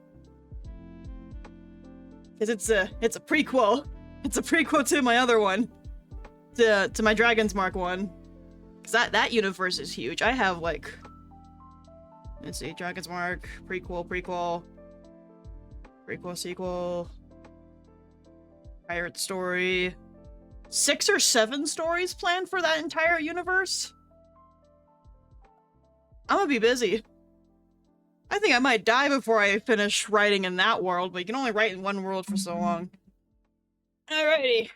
Because it's a prequel. It's a prequel to my other one. To my Dragon's Mark one. Because that universe is huge. I have like... Let's see, Dragon's Mark, prequel, sequel, pirate story. 6 or 7 stories planned for that entire universe? I'm gonna be busy. I think I might die before I finish writing in that world, but you can only write in one world for so long. Alrighty.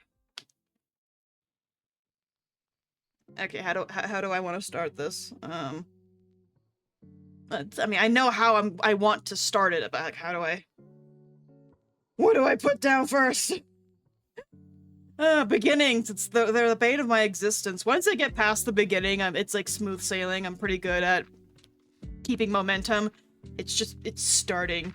Okay, how do I want to start this? I mean, I know how I want to start it, but like, how do I... What do I put down first? Beginnings. They're the bane of my existence. Once I get past the beginning, it's like smooth sailing. I'm pretty good at keeping momentum. It's starting.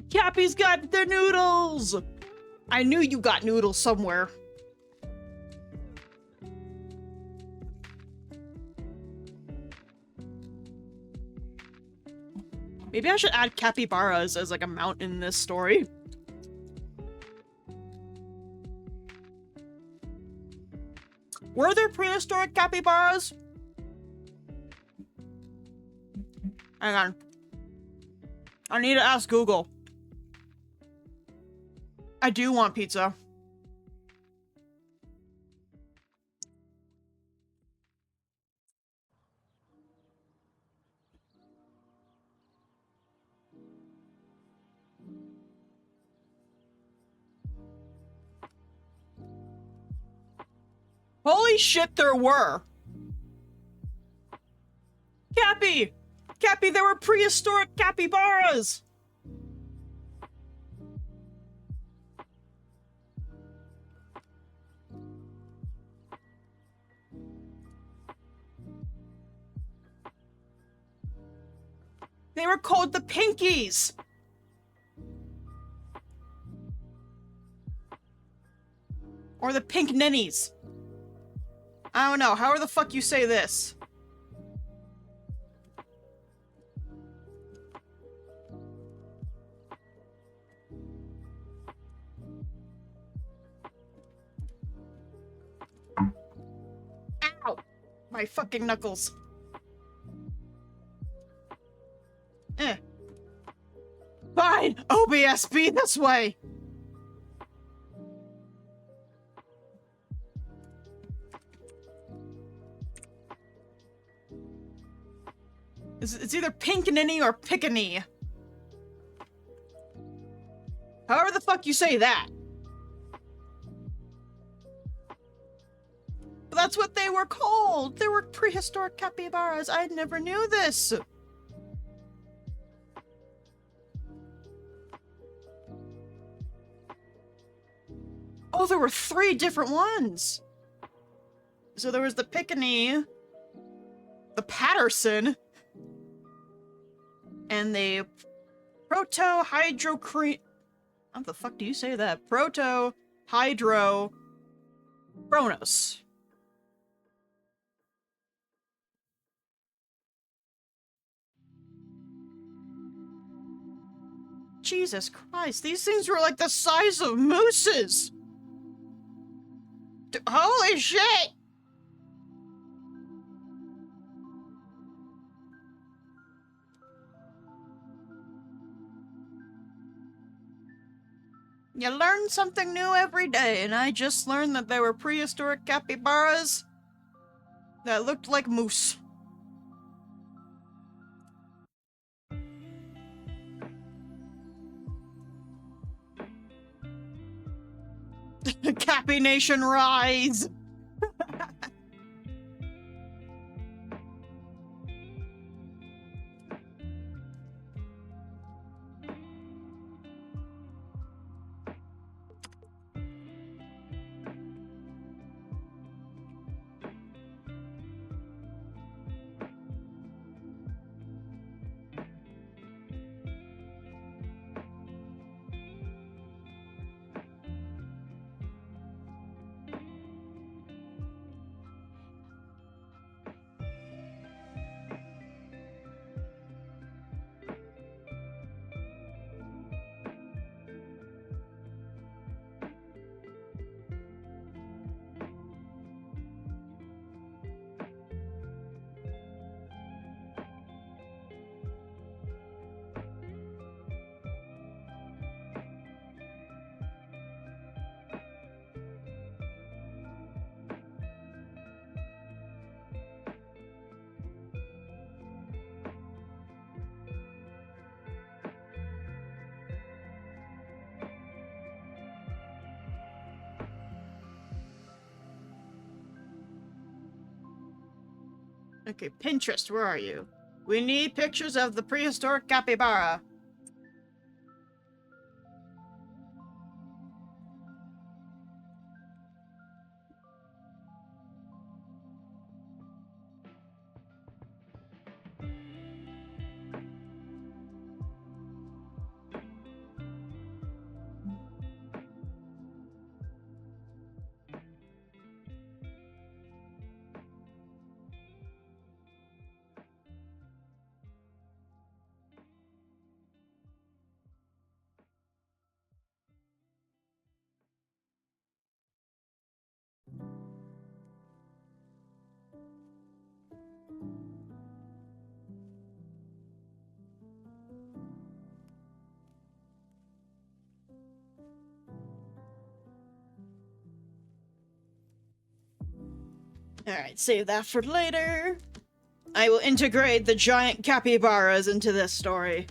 Cappy's got the noodles! I knew you got noodles somewhere. Maybe I should add capybaras as like a mount in this story. Were there prehistoric capybaras? Hang on. I need to ask Google. I do want pizza. Holy shit, there were! Cappy! Cappy, there were prehistoric capybaras! They were called the Pinkies! Or the Pink Ninnies. I don't know, however the fuck you say this. Ow! My fucking knuckles. Fine! OBS, be this way! It's either Pink Ninny or Pickany. However the fuck you say that. But that's what they were called! They were prehistoric capybaras. I never knew this! Oh, there were 3 different ones! So there was the Pickany, the Patterson, and the Proto-Hydrocrene... How the fuck do you say that? Proto-Hydro-Chronos. Jesus Christ, these things were like the size of mooses! Holy shit! You learn something new every day, and I just learned that there were prehistoric capybaras that looked like moose. Cappy Nation rise! Okay, Pinterest, where are you? We need pictures of the prehistoric capybara. Alright, save that for later. I will integrate the giant capybaras into this story.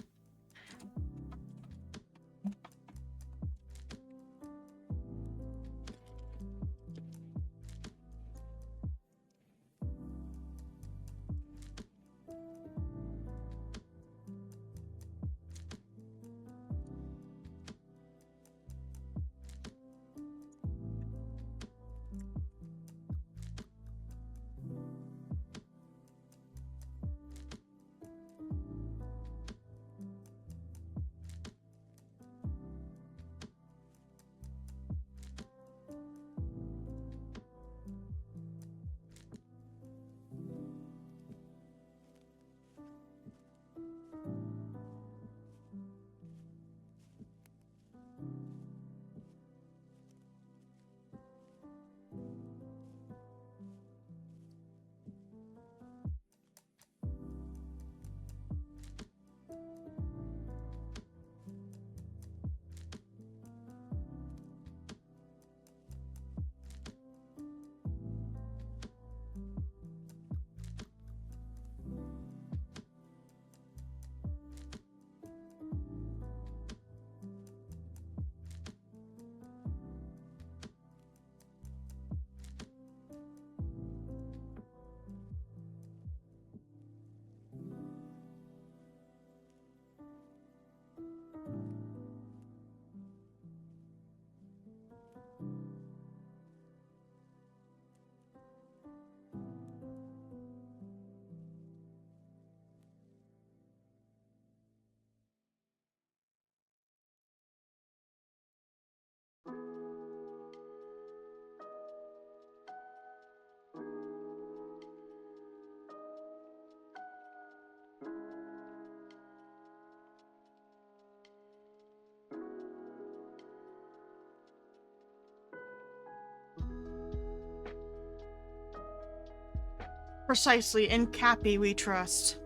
Precisely, in Cappy we trust.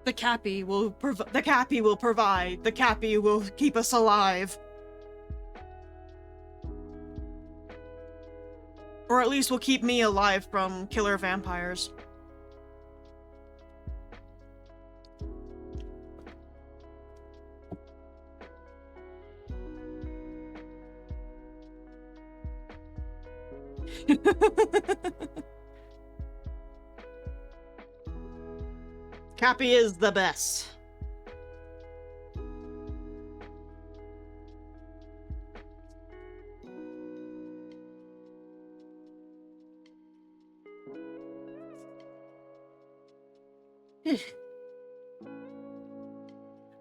The Cappy will provide. The Cappy will keep us alive. Or at least will keep me alive from killer vampires. Cappy is the best.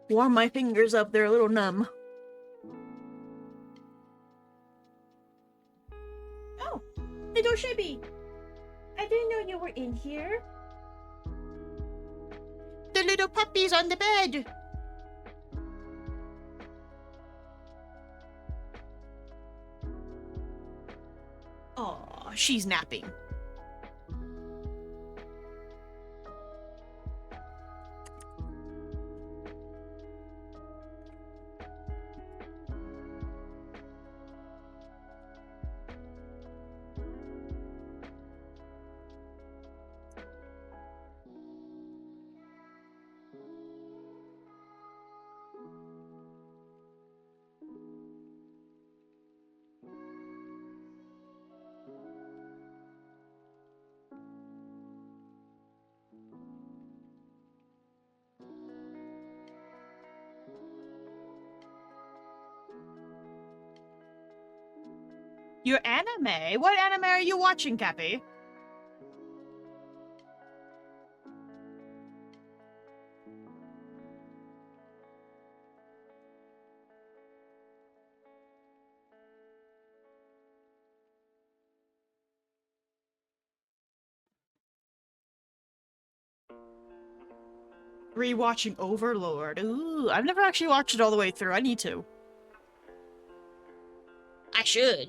Warm my fingers up, they're a little numb. Oh, little Shibby. I didn't know you were in here. The little puppy's on the bed. Aw, she's napping. Your anime? What anime are you watching, Cappy? Rewatching Overlord. Ooh, I've never actually watched it all the way through. I need to. I should.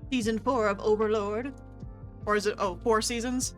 Season 4 of Overlord. Or is it, oh, 4 seasons?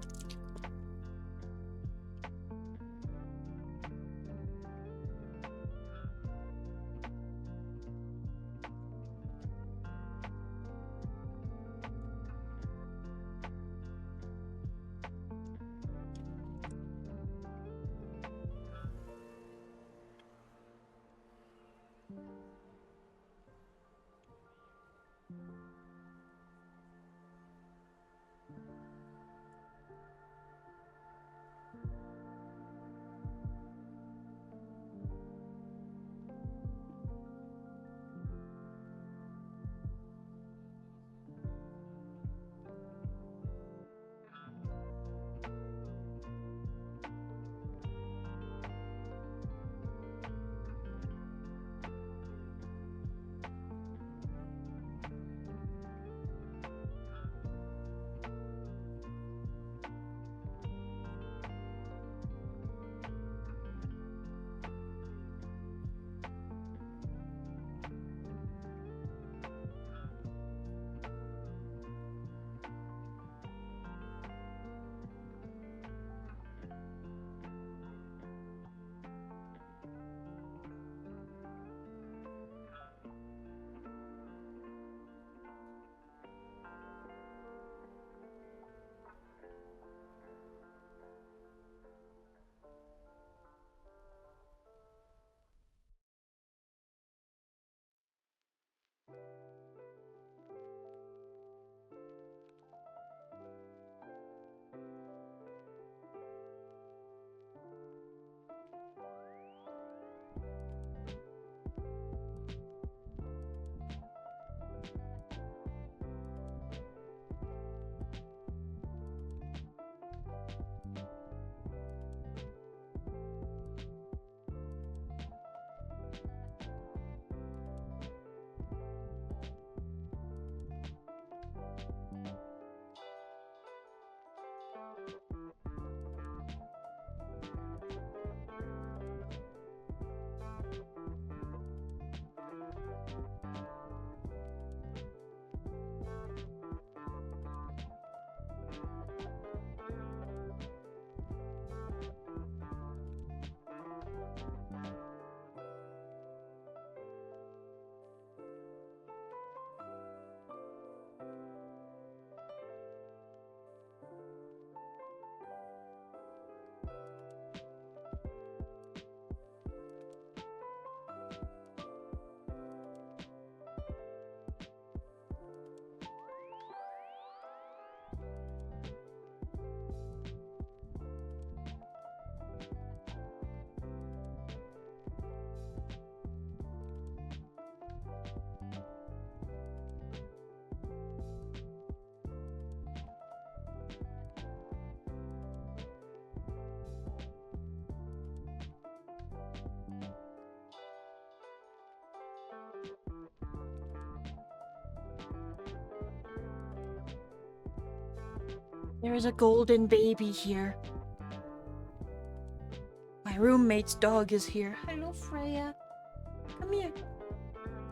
There is a golden baby here. My roommate's dog is here. Hello, Freya. Come here.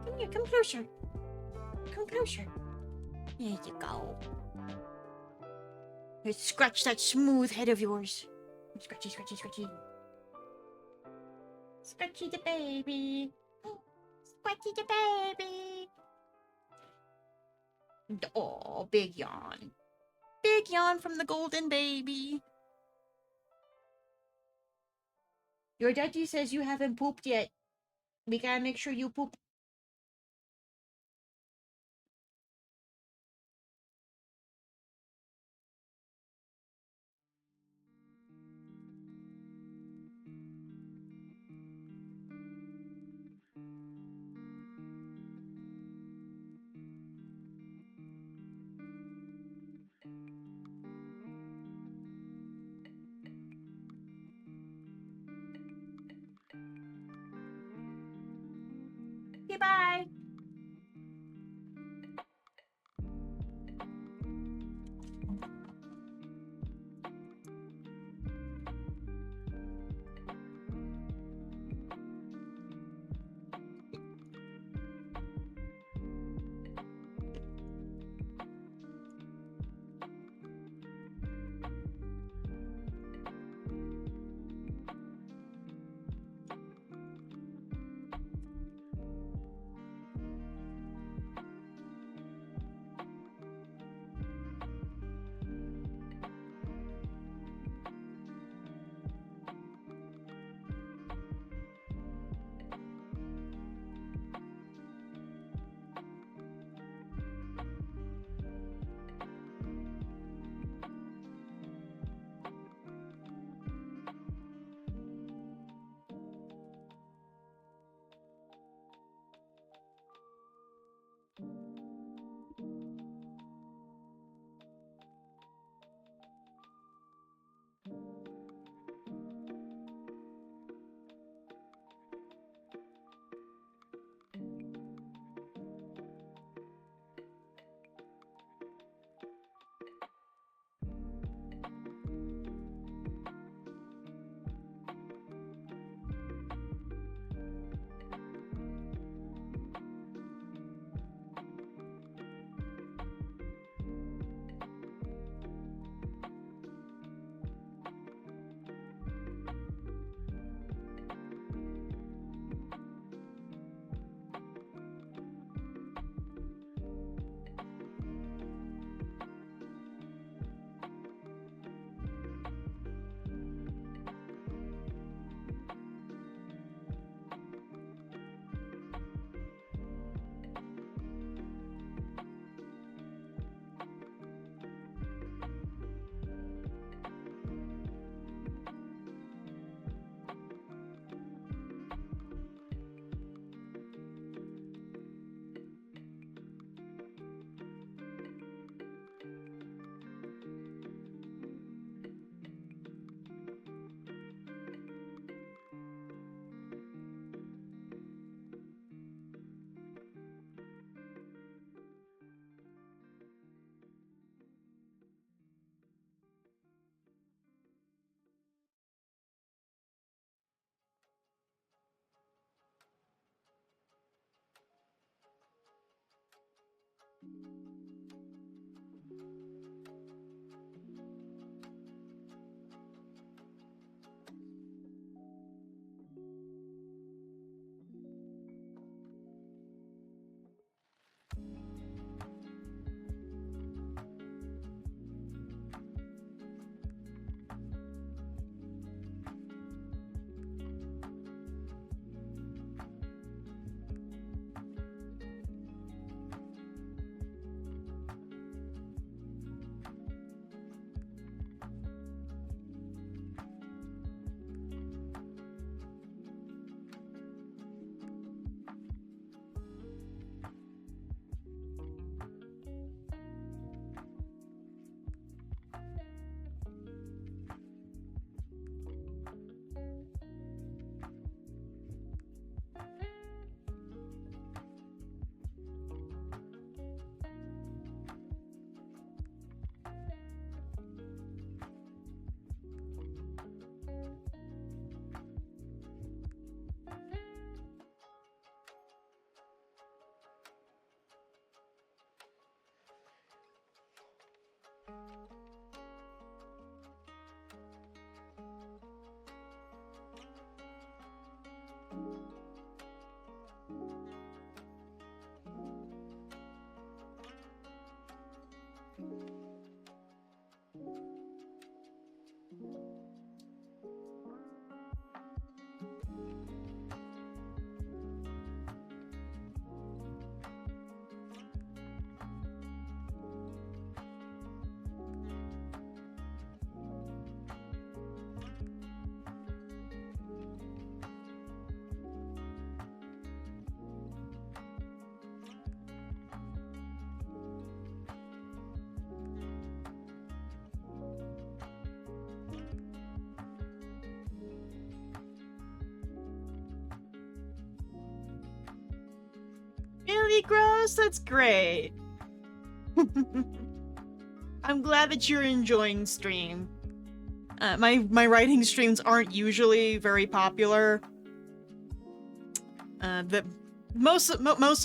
Come here. Come closer. Come closer. There you go. Let's scratch that smooth head of yours. Scratchy, scratchy, scratchy. Scratchy the baby. Scratchy the baby. Oh, big yawn. Big yawn from the golden baby. Your daddy says you haven't pooped yet. We gotta make sure you poop. Goodbye. Really gross? That's great. I'm glad that you're enjoying stream. My writing streams aren't usually very popular. Most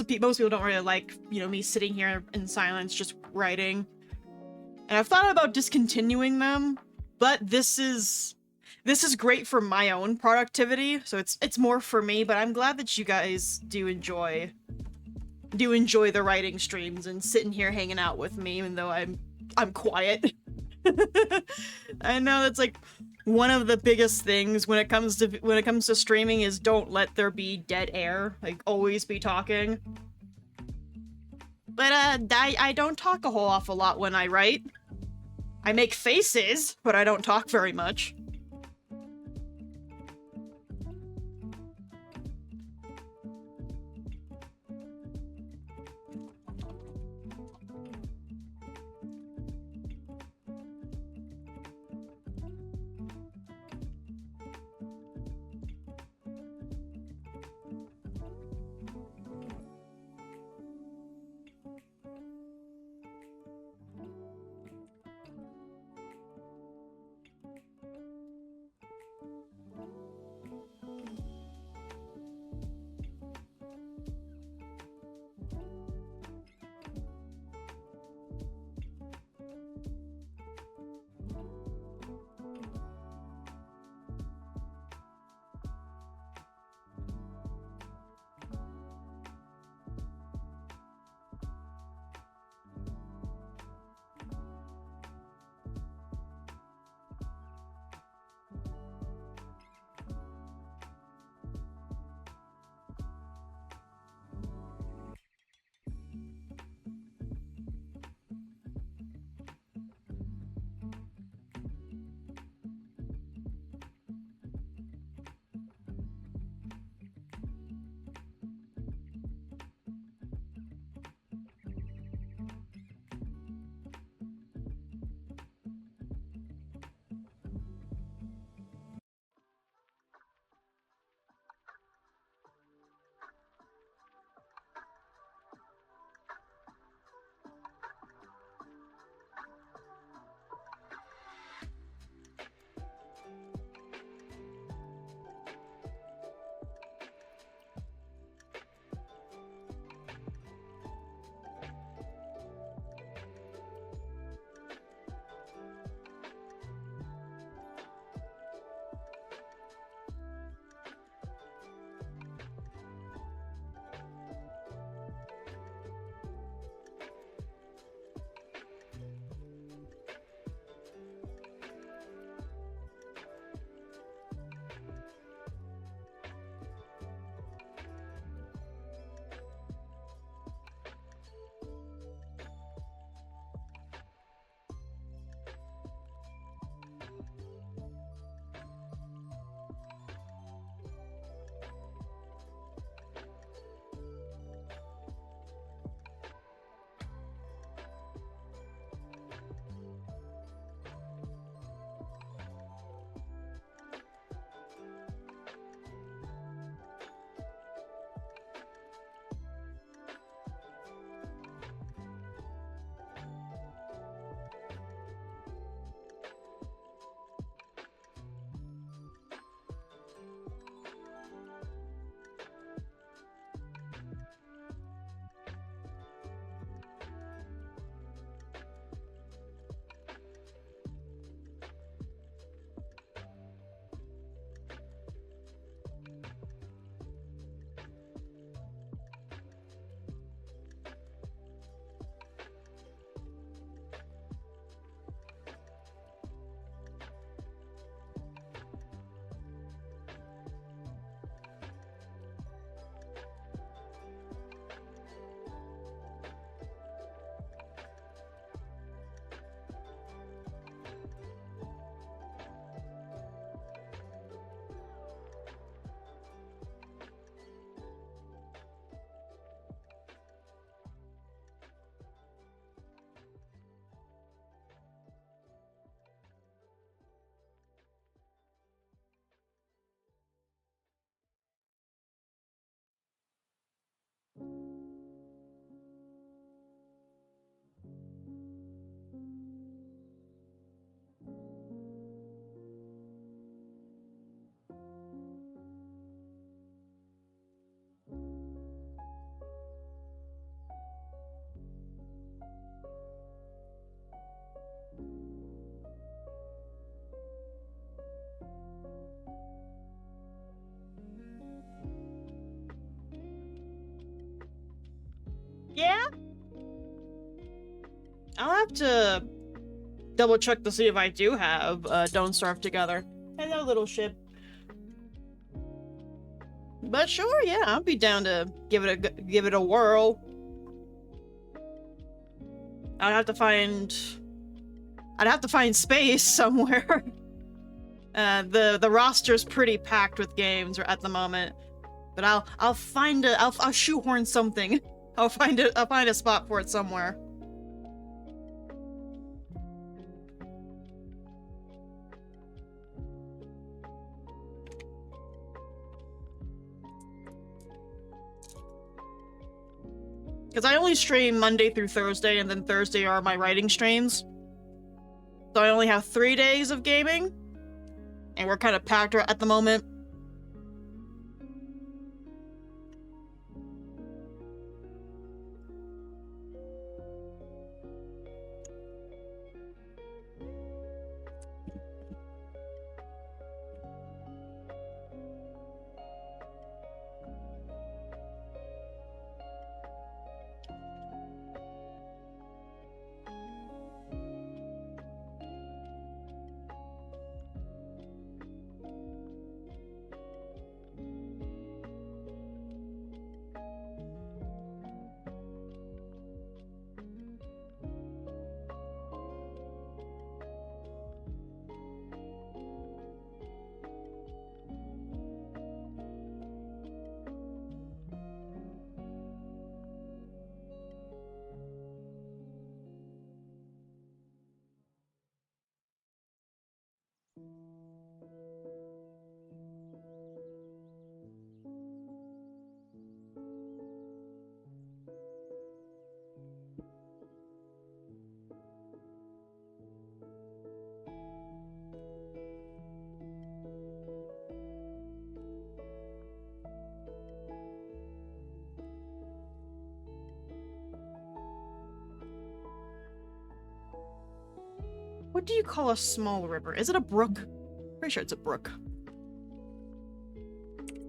people don't really like, you know, me sitting here in silence just writing. And I've thought about discontinuing them, but this is great for my own productivity, so it's more for me, but I'm glad that you guys do enjoy the writing streams and sitting here hanging out with me, even though I'm quiet. I know that's like one of the biggest things when it comes to streaming is don't let there be dead air. Like, always be talking. But I don't talk a whole awful lot when I write. I make faces, but I don't talk very much. Yeah? I'll have to double check to see if I do have Don't Starve Together. Hello, little ship. But sure, yeah, I'll be down to give it a whirl. I'd have to find space somewhere. The roster's pretty packed with games at the moment, but I'll shoehorn something. I'll find a spot for it somewhere. Because I only stream Monday through Thursday, and then Thursday are my writing streams. So I only have 3 days of gaming, and we're kind of packed at the moment. What do you call a small river? Is it a brook? Pretty sure it's a brook.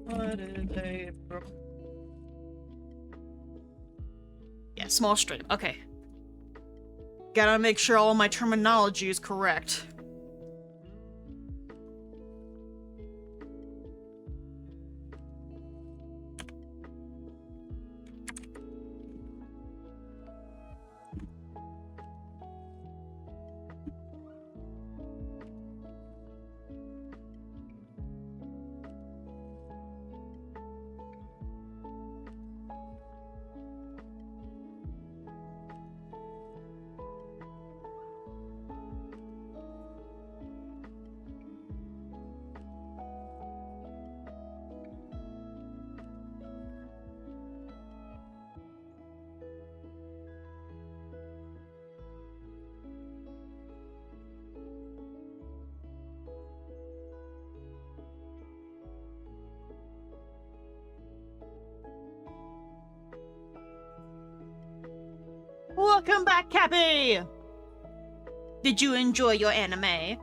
What is a brook? Yeah, small stream. Okay. Gotta make sure all my terminology is correct. Welcome back, Cappy! Did you enjoy your anime?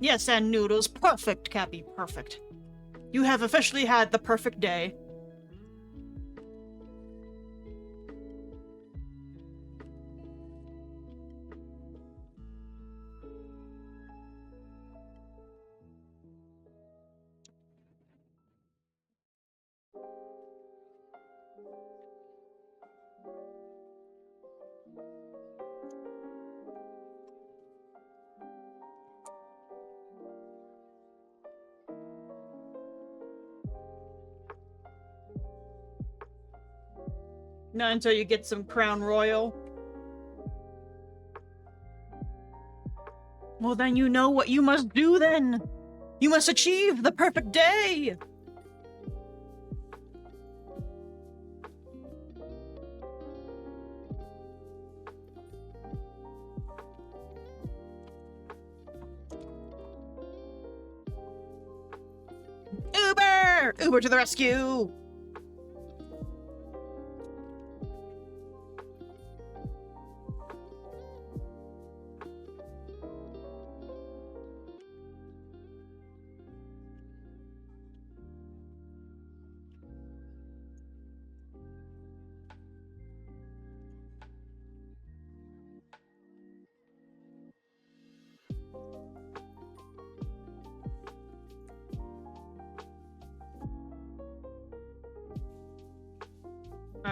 Yes, and noodles. Perfect, Cappy. Perfect. You have officially had the perfect day. Not until you get some Crown Royal. Well, then you know what you must do then. You must achieve the perfect day. Uber! Uber to the rescue!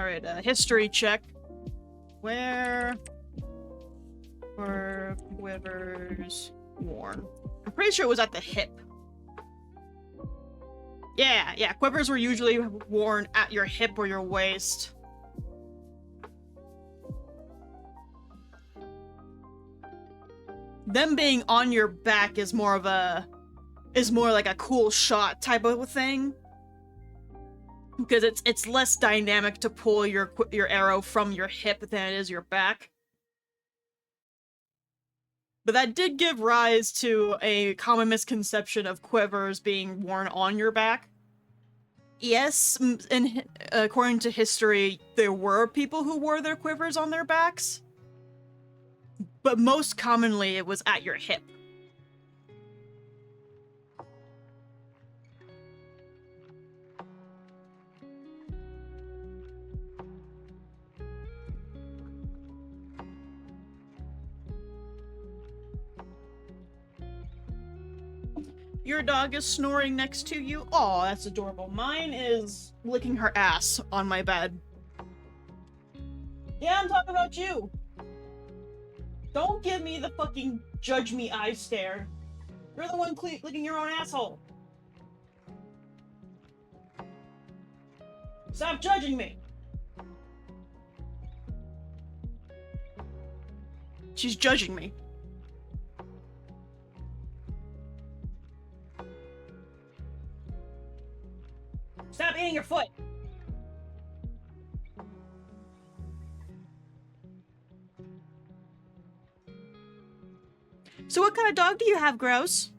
Alright, history check. Where were quivers worn? I'm pretty sure it was at the hip. Yeah, quivers were usually worn at your hip or your waist. Them being on your back is more like a cool shot type of a thing. Because it's less dynamic to pull your arrow from your hip than it is your back. But that did give rise to a common misconception of quivers being worn on your back. Yes, and according to history, there were people who wore their quivers on their backs. But most commonly, it was at your hip. Your dog is snoring next to you? Aw, that's adorable. Mine is licking her ass on my bed. Yeah, I'm talking about you. Don't give me the fucking judge me eye stare. You're the one licking your own asshole. Stop judging me. She's judging me. Stop eating your foot. So what kind of dog do you have, Gross?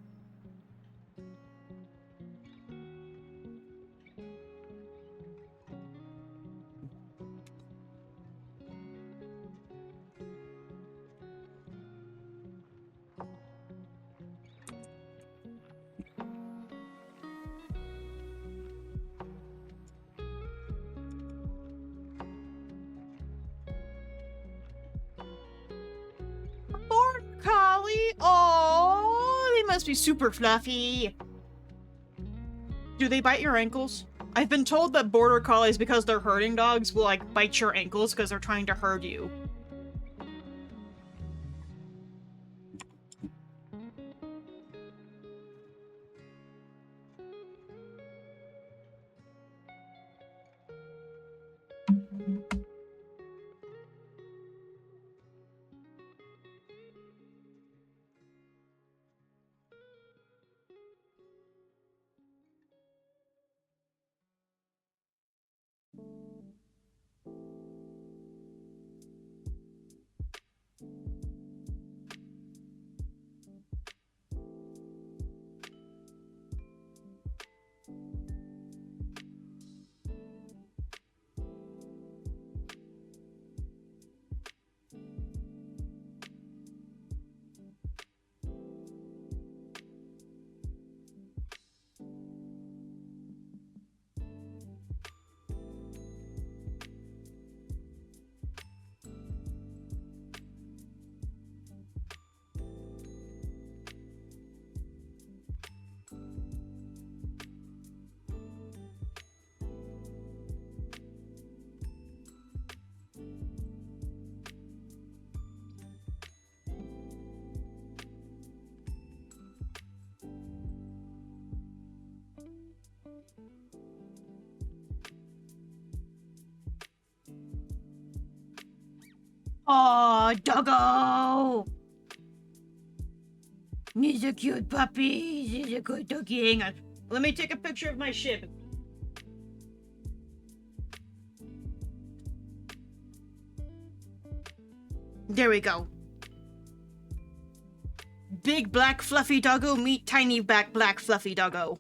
Collie? Oh, they must be super fluffy. Do they bite your ankles? I've been told that border collies, because they're herding dogs, will like bite your ankles because they're trying to herd you. Oh, doggo! He's a cute puppy. He's a good doggy. Hang on. Let me take a picture of my ship. There we go. Big black fluffy doggo meet tiny black fluffy doggo.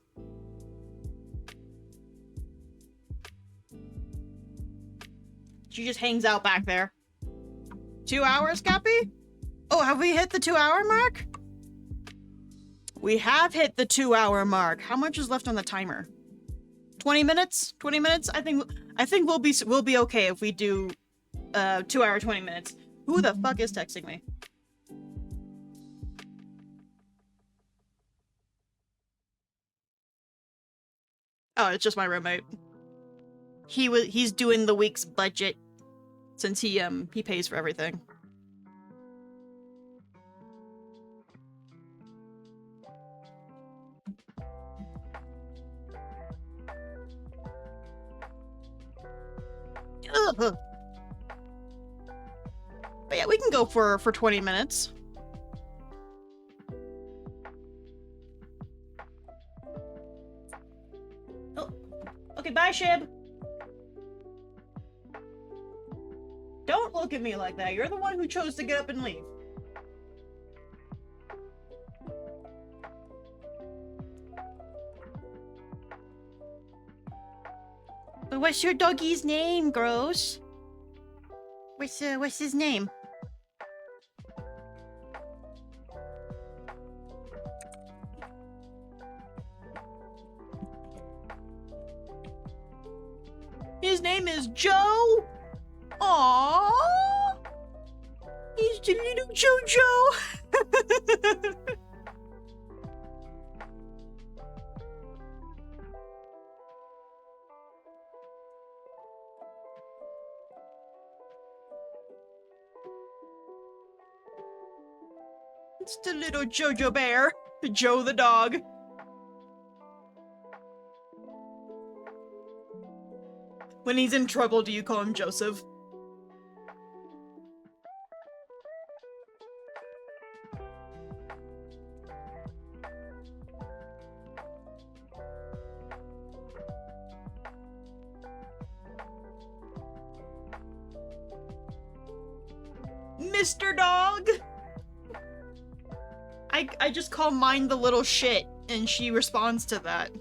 She just hangs out back there. 2 hours, Cappy? Oh, have we hit the 2-hour mark? We have hit the 2-hour mark. How much is left on the timer? 20 minutes? 20 minutes? I think we'll be okay if we do 2 hour 20 minutes. Who the fuck is texting me? Oh, it's just my roommate. he's doing the week's budget since he pays for everything. Ugh. But yeah, we can go for 20 minutes. Oh, okay, bye, Shib. Don't look at me like that. You're the one who chose to get up and leave. But what's your doggy's name, Gross? What's his name? His name is Joe. Aww. He's the little Jojo. It's the little Jojo bear. Joe the dog. When he's in trouble, do you call him Joseph? Mr. Dog? I just call mine the little shit, and she responds to that.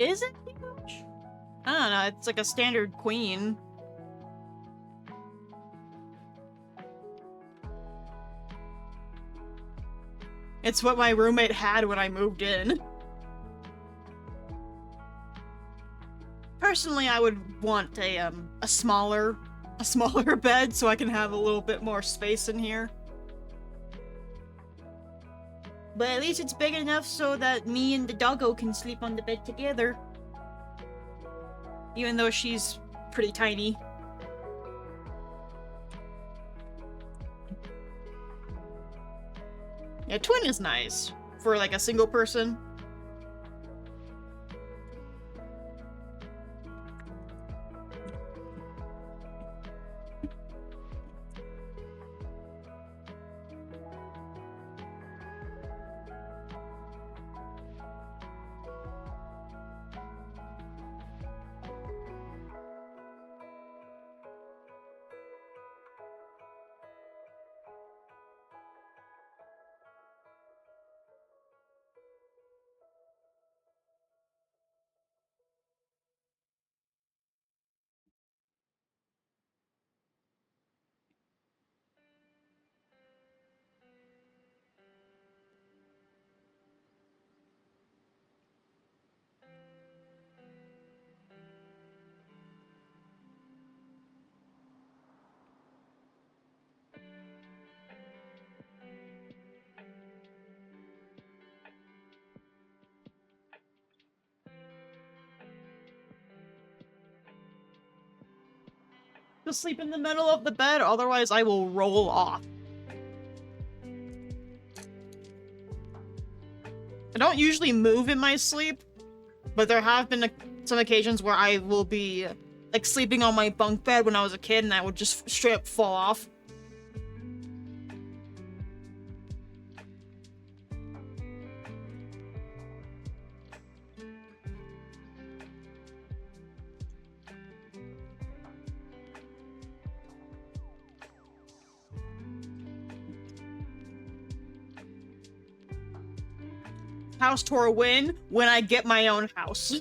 Is it huge? I don't know, it's like a standard queen. It's what my roommate had when I moved in. Personally, I would want a smaller bed so I can have a little bit more space in here. But at least it's big enough so that me and the doggo can sleep on the bed together. Even though she's pretty tiny. Yeah, twin is nice for like a single person. To sleep in the middle of the bed, otherwise I will roll off. I don't usually move in my sleep, but there have been some occasions where I will be like sleeping on my bunk bed when I was a kid and I would just straight up fall off. House tour win when I get my own house.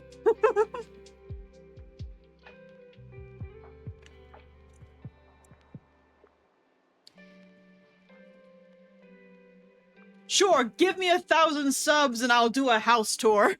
Sure, give me 1,000 subs and I'll do a house tour.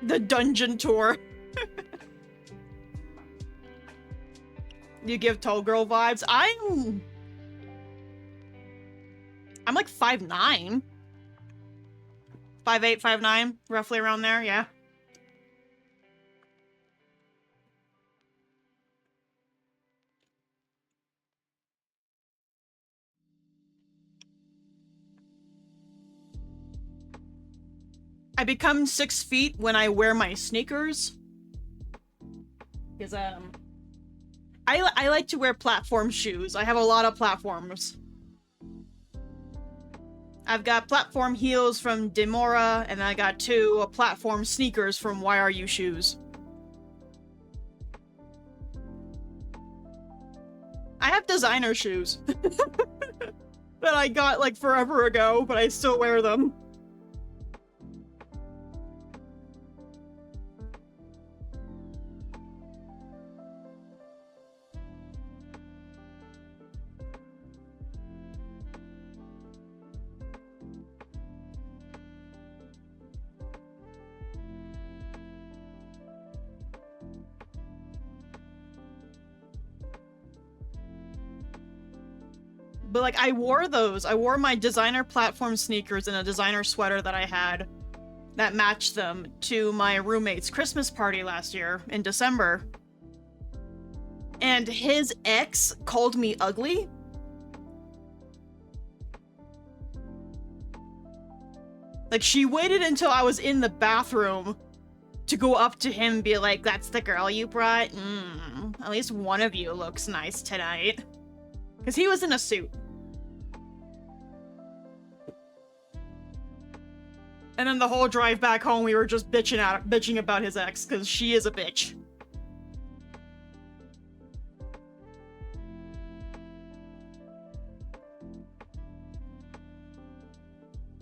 The dungeon tour. You give tall girl vibes. I'm like 5'9". 5'8", 5'9", roughly around there, yeah. I become 6 feet when I wear my sneakers. Because, I like to wear platform shoes. I have a lot of platforms. I've got platform heels from Demora, and I got 2 platform sneakers from Why Are You Shoes. I have designer shoes. That I got, like, forever ago, but I still wear them. But, like, I wore those. I wore my designer platform sneakers and a designer sweater that I had that matched them to my roommate's Christmas party last year in December. And his ex called me ugly. Like, she waited until I was in the bathroom to go up to him and be like, that's the girl you brought? At least one of you looks nice tonight. Because he was in a suit. And then the whole drive back home, we were just bitching about his ex, because she is a bitch.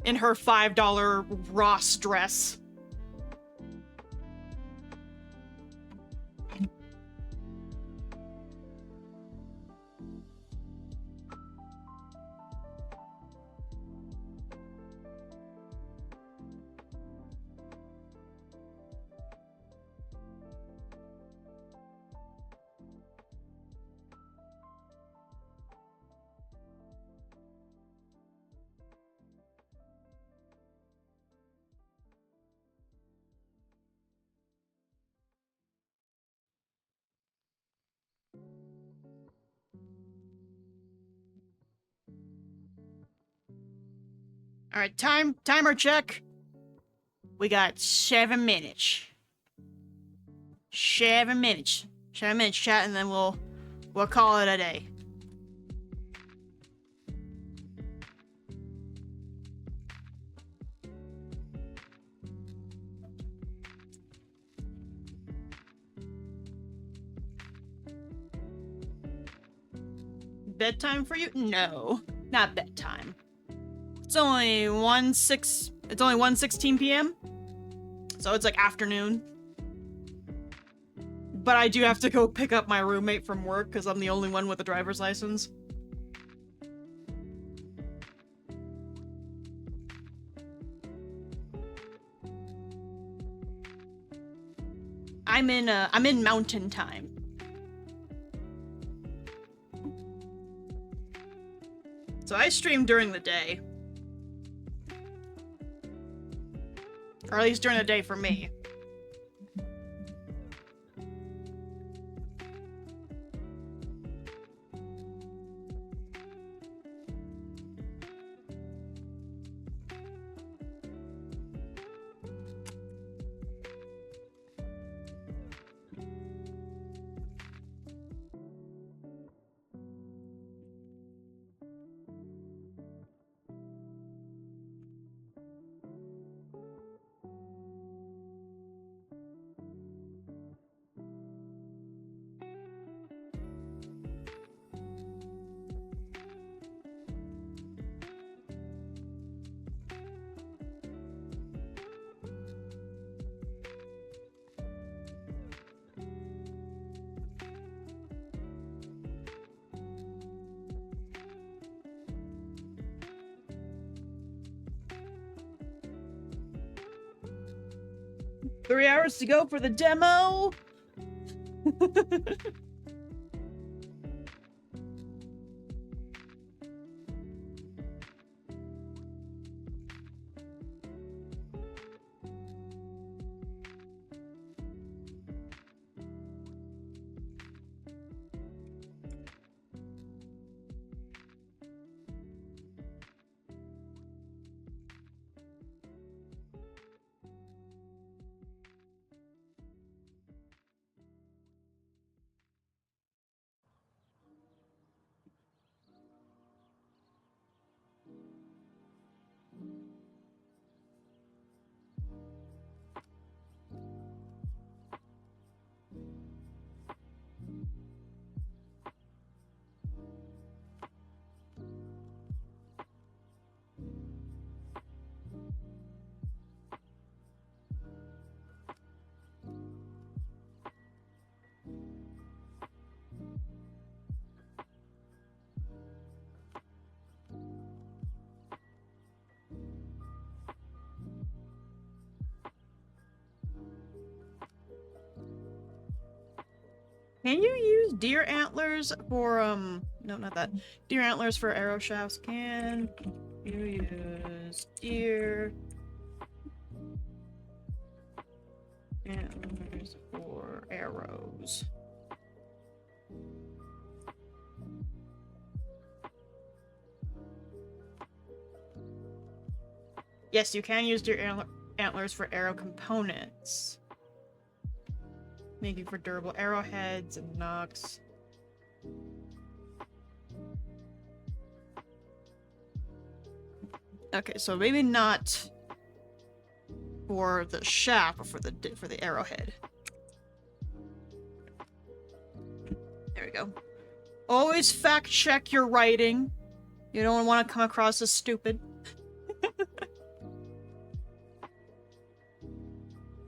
In her $5 Ross dress. All right, timer check. We got 7 minutes. 7 minutes. 7 minutes, chat, and then we'll call it a day. Bedtime for you? No, not bedtime. It's only 1:16 p.m. So it's like afternoon. But I do have to go pick up my roommate from work because I'm the only one with a driver's license. I'm in mountain time. So I stream during the day. Or at least during the day for me. Three hours to go for the demo. Can you use deer antlers for, no, not that. Deer antlers for arrow shafts. Can you use deer antlers for arrows? Yes, you can use your antlers for arrow components. Making for durable arrowheads and knocks. Okay, so maybe not for the shaft, but for the arrowhead. There we go. Always fact check your writing. You don't want to come across as stupid.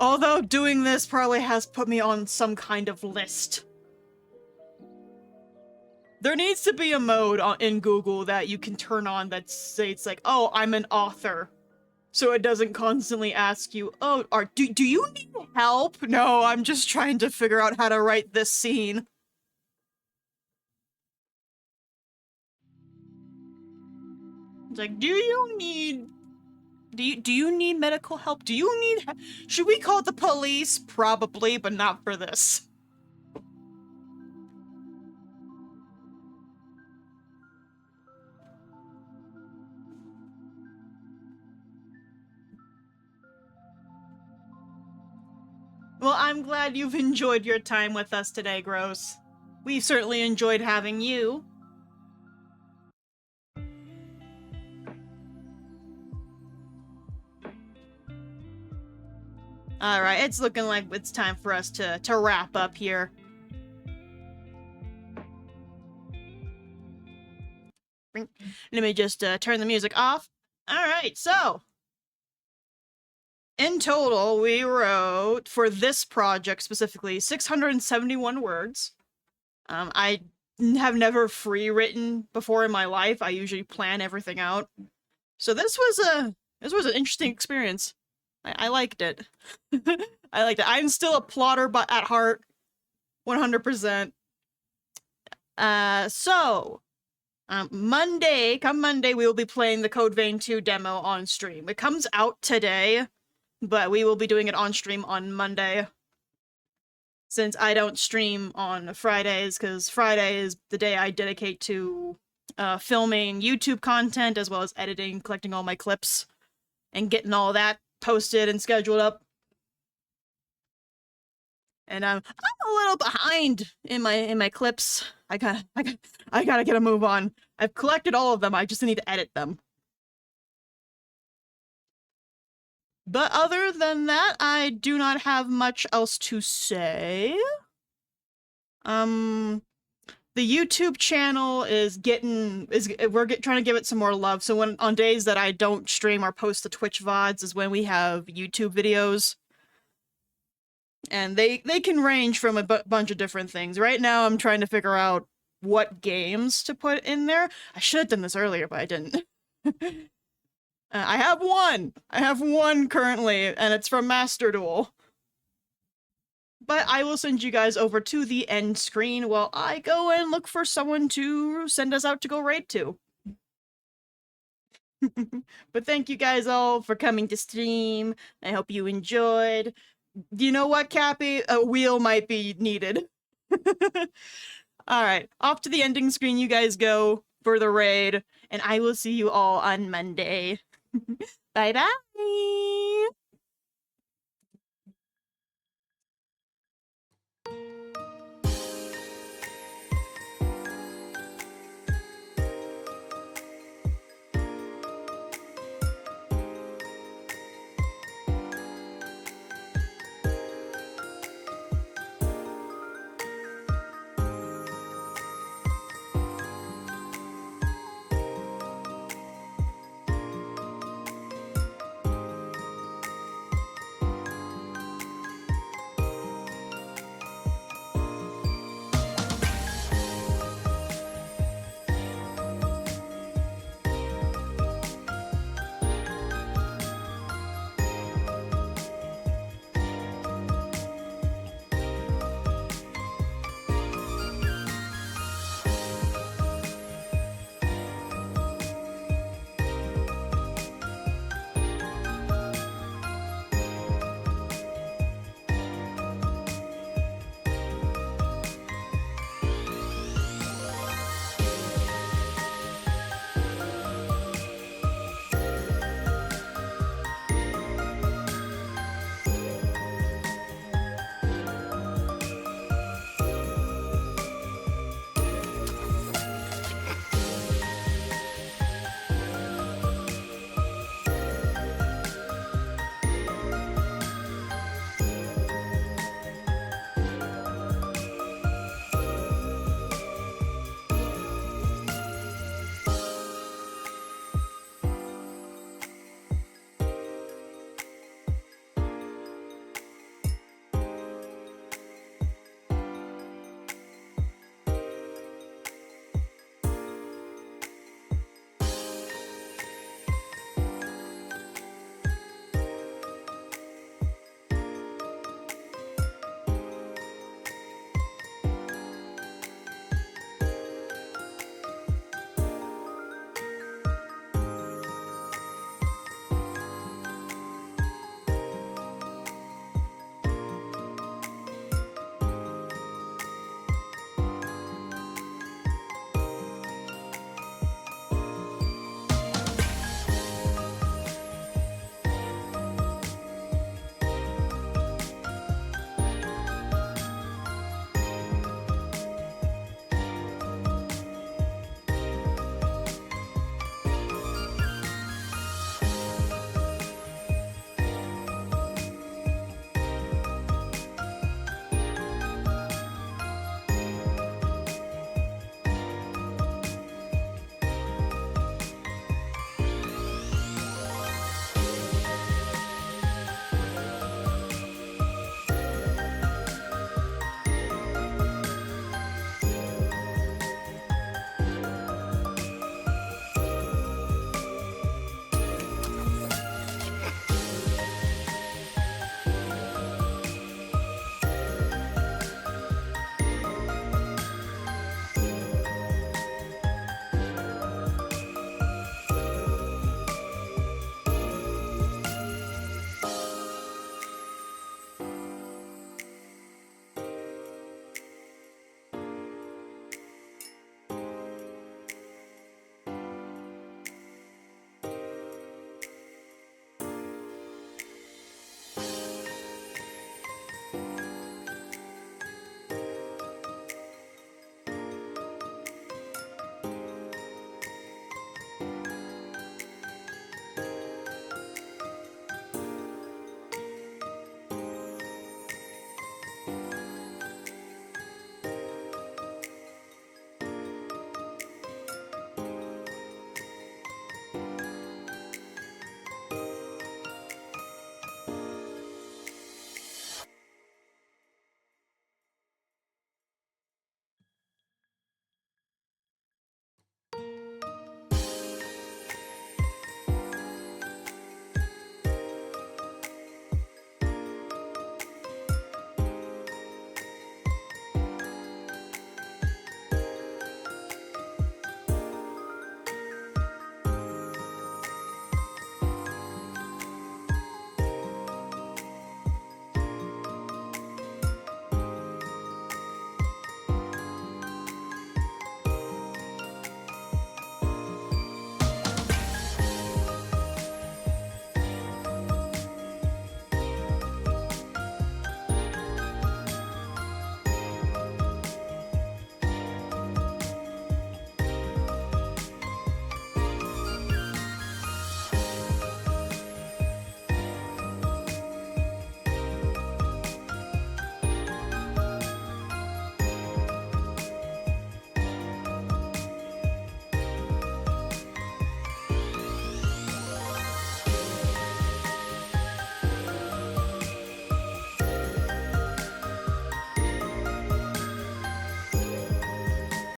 Although doing this probably has put me on some kind of list. There needs to be a mode in Google that you can turn on that states like, oh, I'm an author. So it doesn't constantly ask you, oh, do you need help? No, I'm just trying to figure out how to write this scene. It's like, do you need medical help? Do you need should we call the police? Probably, but not for this. Well, I'm glad you've enjoyed your time with us today, Gross. We've certainly enjoyed having you. Alright, it's looking like it's time for us to wrap up here. Let me just turn the music off. Alright, so in total, we wrote, for this project specifically, 671 words. I have never free written before in my life. I usually plan everything out. So this was an interesting experience. I liked it. I liked it. I'm still a plotter at heart. 100%. Monday, come Monday, we will be playing the Code Vein 2 demo on stream. It comes out today, but we will be doing it on stream on Monday. Since I don't stream on Fridays, because Friday is the day I dedicate to filming YouTube content, as well as editing, collecting all my clips, and getting all that posted and scheduled up. And I'm a little behind in my clips. I gotta get a move on. I've collected all of them, I just need to edit them. But other than that, I do not have much else to say. The YouTube channel is we're trying to give it some more love. So when on days that I don't stream or post the Twitch VODs is when we have YouTube videos. And they can range from a bunch of different things. Right now I'm trying to figure out what games to put in there. I should have done this earlier, but I didn't. I have one currently, and it's from Master Duel. But I will send you guys over to the end screen while I go and look for someone to send us out to go raid to. But thank you guys all for coming to stream. I hope you enjoyed. You know what, Cappy? A wheel might be needed. Alright, off to the ending screen you guys go for the raid, and I will see you all on Monday. Bye-bye!